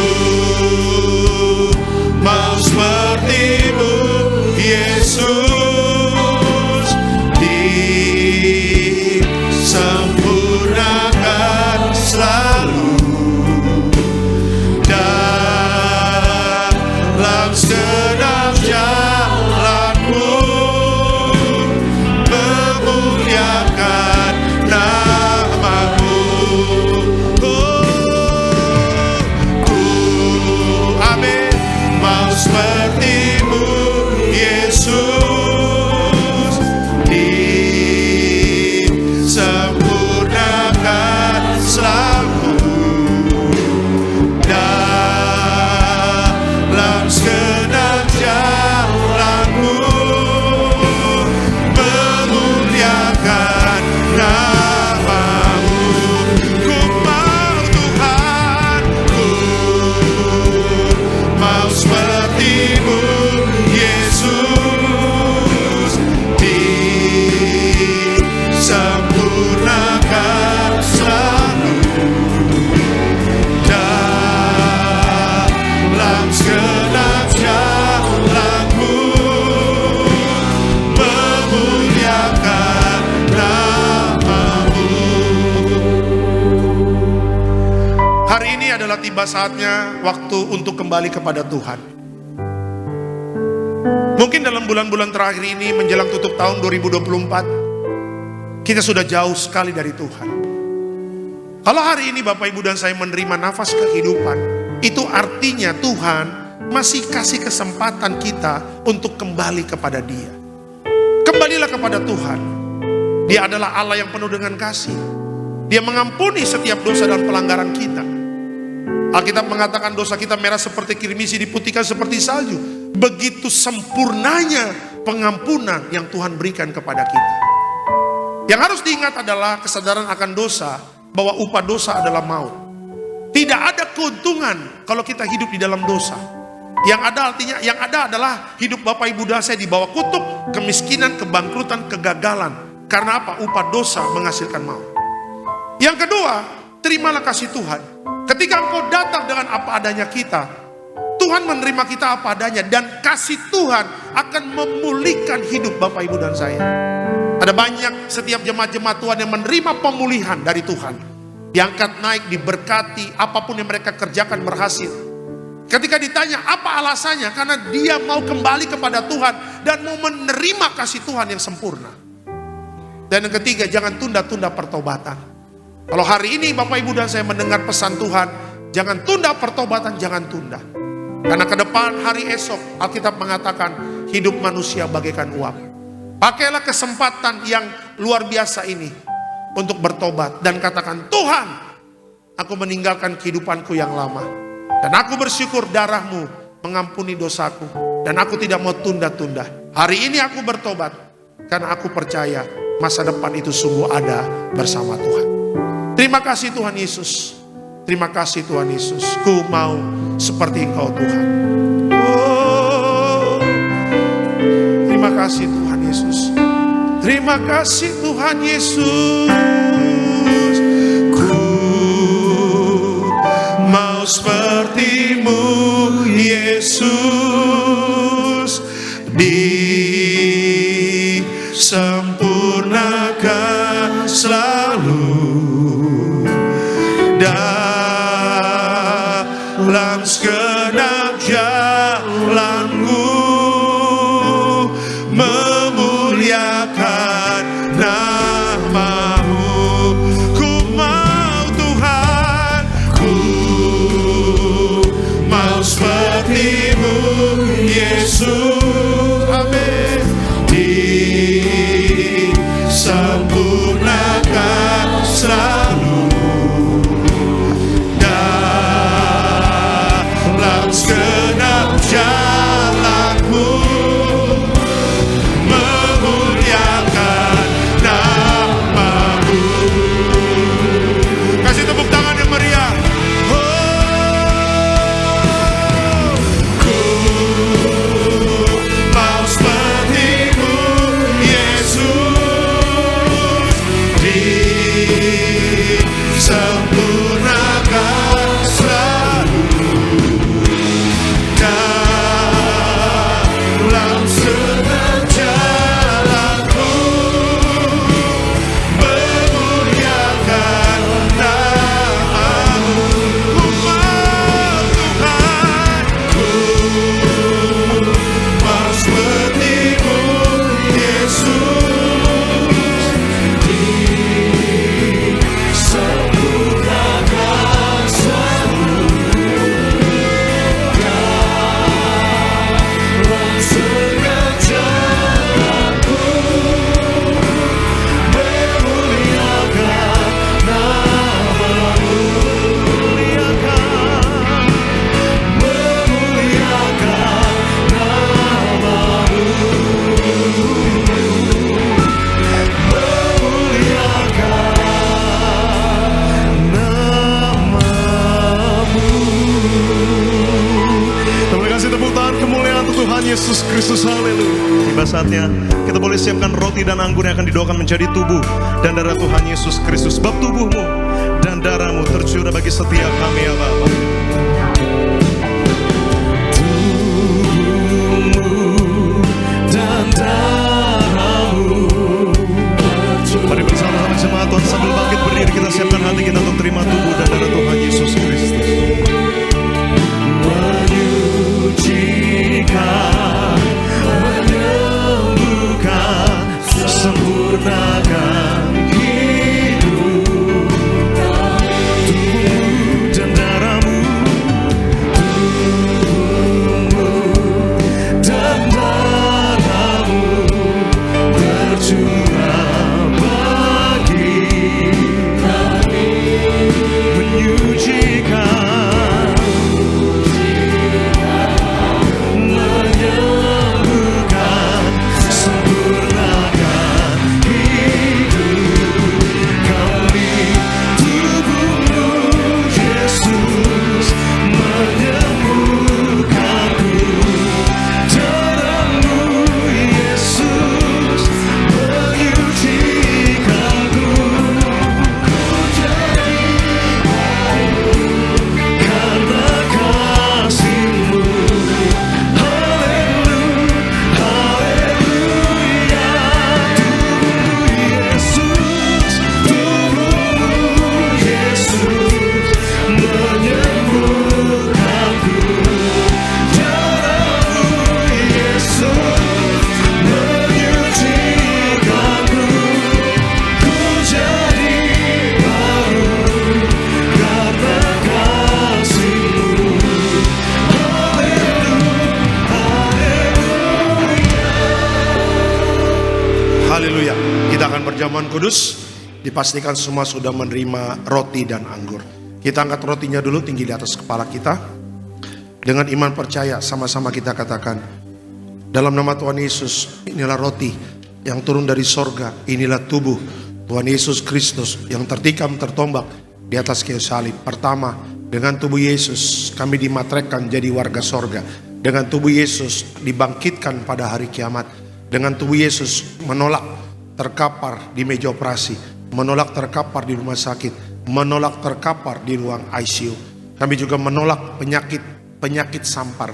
mau seperti-Mu, Yesus, disempurnakan selalu. Segenap jalanku memuliakan nama-Mu. Amin. Mau seperti-Mu, Yesus, disempurnakan selalu. Segenap jalanku memuliakan nama-Mu. Ku mau Tuhan, ku mau seperti-Mu, Yesus, disempurnakan selalu. Dalam segenap jalanku memuliakan nama-Mu. Hari ini adalah tiba saatnya waktu untuk kembali kepada Tuhan. Mungkin dalam bulan-bulan terakhir ini menjelang tutup tahun 2024, kita sudah jauh sekali dari Tuhan. Kalau hari ini Bapak Ibu dan saya menerima nafas kehidupan, itu artinya Tuhan masih kasih kesempatan kita untuk kembali kepada Dia. Kembalilah kepada Tuhan. Dia adalah Allah yang penuh dengan kasih. Dia mengampuni setiap dosa dan pelanggaran kita. Alkitab mengatakan dosa kita merah seperti kirmisi, diputihkan seperti salju. Begitu sempurnanya pengampunan yang Tuhan berikan kepada kita. Yang harus diingat adalah kesadaran akan dosa, bahwa upah dosa adalah maut. Tidak ada keuntungan kalau kita hidup di dalam dosa. Yang ada artinya, yang ada adalah hidup Bapak Ibu dan saya di bawah kutuk, kemiskinan, kebangkrutan, kegagalan. Karena apa? Upah dosa menghasilkan maut. Yang kedua, terimalah kasih Tuhan. Ketika engkau datang dengan apa adanya kita, Tuhan menerima kita apa adanya, dan kasih Tuhan akan memulihkan hidup Bapak Ibu dan saya. Ada banyak setiap jemaat-jemaat Tuhan yang menerima pemulihan dari Tuhan. Diangkat naik, diberkati, apapun yang mereka kerjakan berhasil. Ketika ditanya apa alasannya, karena dia mau kembali kepada Tuhan dan mau menerima kasih Tuhan yang sempurna. Dan yang ketiga, jangan tunda-tunda pertobatan. Kalau hari ini Bapak Ibu dan saya mendengar pesan Tuhan, jangan tunda pertobatan, jangan tunda. Karena ke depan hari esok Alkitab mengatakan hidup manusia bagaikan uap. Pakailah kesempatan yang luar biasa ini untuk bertobat dan katakan, Tuhan, aku meninggalkan kehidupanku yang lama. Dan aku bersyukur darah-Mu mengampuni dosaku. Dan aku tidak mau tunda-tunda. Hari ini aku bertobat karena aku percaya masa depan itu sungguh ada bersama Tuhan. Terima kasih Tuhan Yesus. Terima kasih Tuhan Yesus. Ku mau seperti Engkau Tuhan. Oh, terima kasih Tuhan Yesus. Terima kasih Tuhan Yesus. Ku mau seperti-Mu Yesus. Disempurnakan selalu dalam segenap jalanku, memuliakan nama-Mu. Ku mau Tuhan, ku mau seperti-Mu Yesus. Amin. Disempurnakan selalu dalam segenap jalanku, memuliakan nama-Mu. Kasih tepuk tangan yang meriah. Ku mau seperti-Mu Yesus. Disempurnakan selalu dalam segenap jalanku, memuliakan nama-Mu. Ku mau Tuhan, ku mau seperti-Mu Yesus. Disempurnakan selalu dalam segenap jalanku, memuliakan nama-Mu. Memuliakan nama-Mu. Terima kasih, tepuk tangan kemuliaan untuk Tuhan Yesus Kristus. Haleluya. Tiba saatnya kita boleh siapkan roti dan anggur yang akan didoakan menjadi tubuh dan darah Tuhan Yesus Kristus. Sebab tubuh-Mu dan darah-Mu tercurah bagi setiap kami ya Bapa. dan darah-Mu. Mari bersama-sama jemaat Tuhan sambil bangkit berdiri, kita siapkan hati kita untuk terima tubuh dan darah Tuhan Yesus Kristus. Menyucikan, menyembuhkan, sempurnakan hidup. Tubuh dan darah-Mu Haleluya. Kita akan berjamuan kudus. Dipastikan semua sudah menerima roti dan anggur. Kita angkat rotinya dulu tinggi di atas kepala kita. Dengan iman percaya sama-sama kita katakan, dalam nama Tuhan Yesus, inilah roti yang turun dari sorga. Inilah tubuh Tuhan Yesus Kristus yang tertikam tertombak di atas kayu salib. Pertama, dengan tubuh Yesus kami dimatrekkan jadi warga sorga. Dengan tubuh Yesus dibangkitkan pada hari kiamat. Dengan tubuh Yesus menolak terkapar di meja operasi, menolak terkapar di rumah sakit, menolak terkapar di ruang ICU. Kami juga menolak penyakit sampar,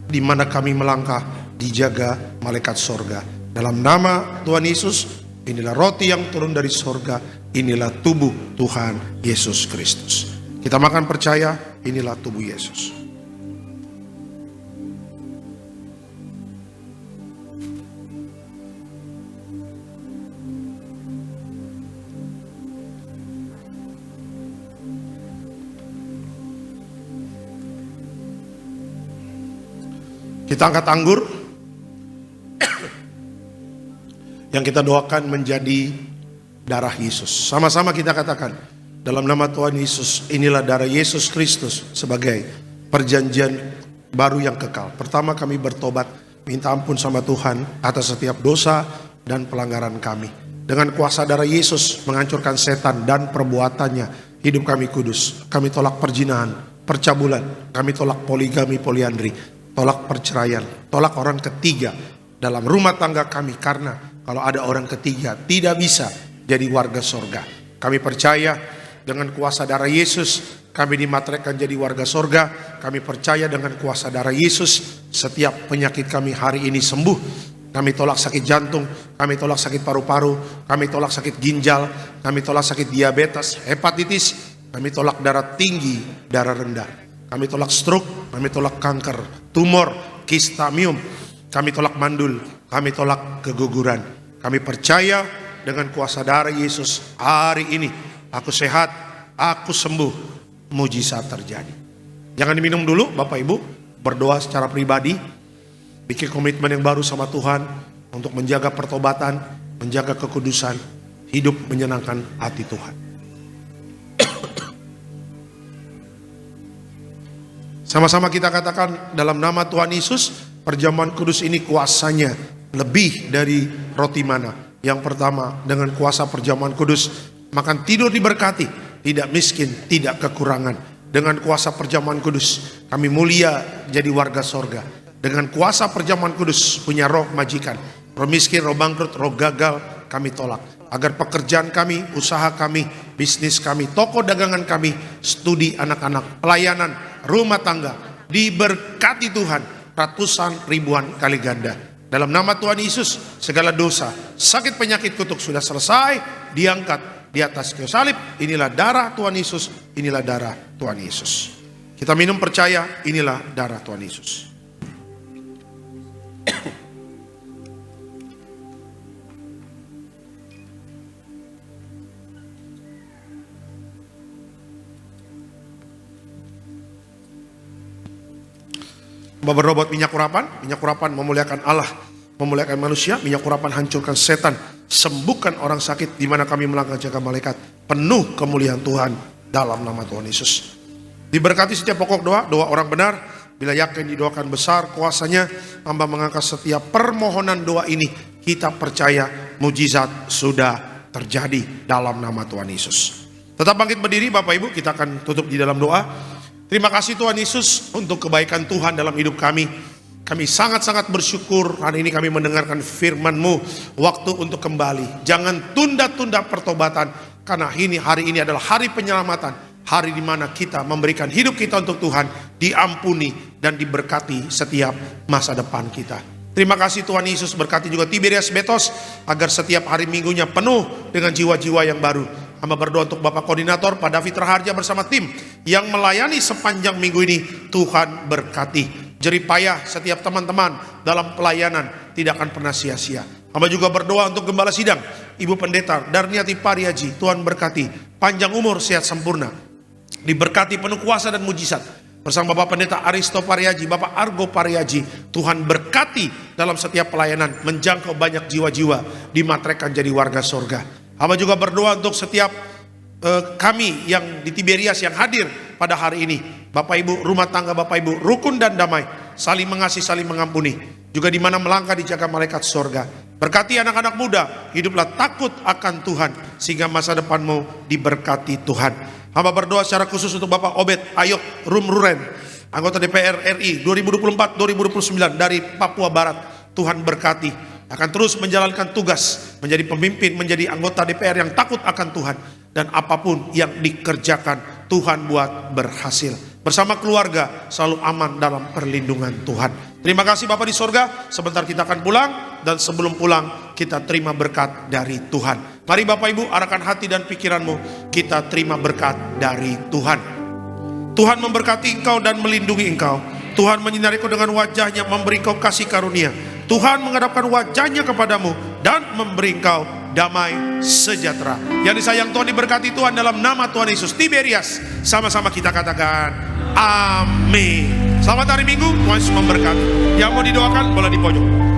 di mana kami melangkah dijaga malaikat sorga. Dalam nama Tuhan Yesus, inilah roti yang turun dari sorga, inilah tubuh Tuhan Yesus Kristus. Kita makan percaya, inilah tubuh Yesus. Kita angkat anggur yang kita doakan menjadi darah Yesus. Sama-sama kita katakan, dalam nama Tuhan Yesus, inilah darah Yesus Kristus sebagai perjanjian baru yang kekal. Pertama, kami bertobat, minta ampun sama Tuhan atas setiap dosa dan pelanggaran kami. Dengan kuasa darah Yesus menghancurkan setan dan perbuatannya, hidup kami kudus. Kami tolak perzinahan, percabulan, kami tolak poligami, poliandri, tolak perceraian, tolak orang ketiga dalam rumah tangga kami, karena kalau ada orang ketiga tidak bisa jadi warga sorga. Kami percaya dengan kuasa darah Yesus kami dimatrekkan jadi warga sorga. Kami percaya dengan kuasa darah Yesus setiap penyakit kami hari ini sembuh. Kami tolak sakit jantung, kami tolak sakit paru-paru, kami tolak sakit ginjal, kami tolak sakit diabetes, hepatitis, kami tolak darah tinggi, darah rendah. Kami tolak stroke, kami tolak kanker, tumor, kista miom, kami tolak mandul, kami tolak keguguran. Kami percaya dengan kuasa darah Yesus hari ini aku sehat, aku sembuh, mujizat terjadi. Jangan diminum dulu Bapak Ibu, berdoa secara pribadi, bikin komitmen yang baru sama Tuhan untuk menjaga pertobatan, menjaga kekudusan, hidup menyenangkan hati Tuhan. Sama-sama kita katakan, dalam nama Tuhan Yesus, perjamuan kudus ini kuasanya lebih dari roti mana. Yang pertama, dengan kuasa perjamuan kudus, makan tidur diberkati, tidak miskin, tidak kekurangan. Dengan kuasa perjamuan kudus, kami mulia jadi warga sorga. Dengan kuasa perjamuan kudus, punya roh majikan, roh miskin, roh bangkrut, roh gagal, kami tolak. Agar pekerjaan kami, usaha kami, bisnis kami, toko dagangan kami, studi anak-anak, pelayanan, rumah tangga diberkati Tuhan ratusan ribuan kali ganda. Dalam nama Tuhan Yesus, segala dosa, sakit, penyakit, kutuk sudah selesai, diangkat di atas kayu salib. Inilah darah Tuhan Yesus, inilah darah Tuhan Yesus. Kita minum percaya, inilah darah Tuhan Yesus. Berobot minyak kurapan memuliakan Allah, memuliakan manusia. Minyak kurapan hancurkan setan, sembuhkan orang sakit, di mana kami melangkah jaga malaikat, penuh kemuliaan Tuhan dalam nama Tuhan Yesus. Diberkati setiap pokok doa, doa orang benar, bila yakin didoakan besar kuasanya. Hamba mengangkat setiap permohonan doa ini, kita percaya mujizat sudah terjadi dalam nama Tuhan Yesus. Tetap bangkit berdiri Bapak Ibu, kita akan tutup di dalam doa. Terima kasih Tuhan Yesus untuk kebaikan Tuhan dalam hidup kami. Kami sangat-sangat bersyukur hari ini kami mendengarkan firman-Mu, waktu untuk kembali. Jangan tunda-tunda pertobatan, karena hari ini adalah hari penyelamatan. Hari di mana kita memberikan hidup kita untuk Tuhan, diampuni dan diberkati setiap masa depan kita. Terima kasih Tuhan Yesus, berkati juga Tiberias Betos, agar setiap hari minggunya penuh dengan jiwa-jiwa yang baru. Hamba berdoa untuk Bapak Koordinator, Pak David Raharja bersama tim yang melayani sepanjang minggu ini. Tuhan berkati. Jeripayah setiap teman-teman dalam pelayanan tidak akan pernah sia-sia. Hamba juga berdoa untuk Gembala Sidang, Ibu Pendeta Darniati Pariaji. Tuhan berkati, panjang umur, sehat sempurna, diberkati penuh kuasa dan mujizat. bersama Bapak Pendeta Aristo Pariaji, Bapak Argo Pariaji. Tuhan berkati dalam setiap pelayanan, menjangkau banyak jiwa-jiwa, dimatrekkan jadi warga sorga. Hamba juga berdoa untuk setiap kami yang di Tiberias yang hadir pada hari ini. Bapak Ibu rumah tangga, Bapak Ibu rukun dan damai, saling mengasihi, saling mengampuni, juga di mana melangkah dijaga malaikat sorga. Berkati anak-anak muda, hiduplah takut akan Tuhan, sehingga masa depanmu diberkati Tuhan. Hamba berdoa secara khusus untuk Bapak Obed Ayok Rumruren, anggota DPR RI 2024-2029 dari Papua Barat. Tuhan berkati, akan terus menjalankan tugas, menjadi pemimpin, menjadi anggota DPR yang takut akan Tuhan. Dan apapun yang dikerjakan, Tuhan buat berhasil. Bersama keluarga selalu aman dalam perlindungan Tuhan. Terima kasih Bapak di sorga. Sebentar kita akan pulang, dan sebelum pulang kita terima berkat dari Tuhan. Mari Bapak Ibu arahkan hati dan pikiranmu, kita terima berkat dari Tuhan. Tuhan memberkati engkau dan melindungi engkau. Tuhan menyinari engkau dengan wajahnya, memberi engkau kasih karunia. Tuhan menghadapkan wajahnya kepadamu dan memberi engkau damai sejahtera. Yang disayang Tuhan, diberkati Tuhan dalam nama Tuhan Yesus. Tiberias, sama-sama kita katakan amin. Selamat hari Minggu, Tuhan Yesus memberkati. Yang mau didoakan boleh di pojok.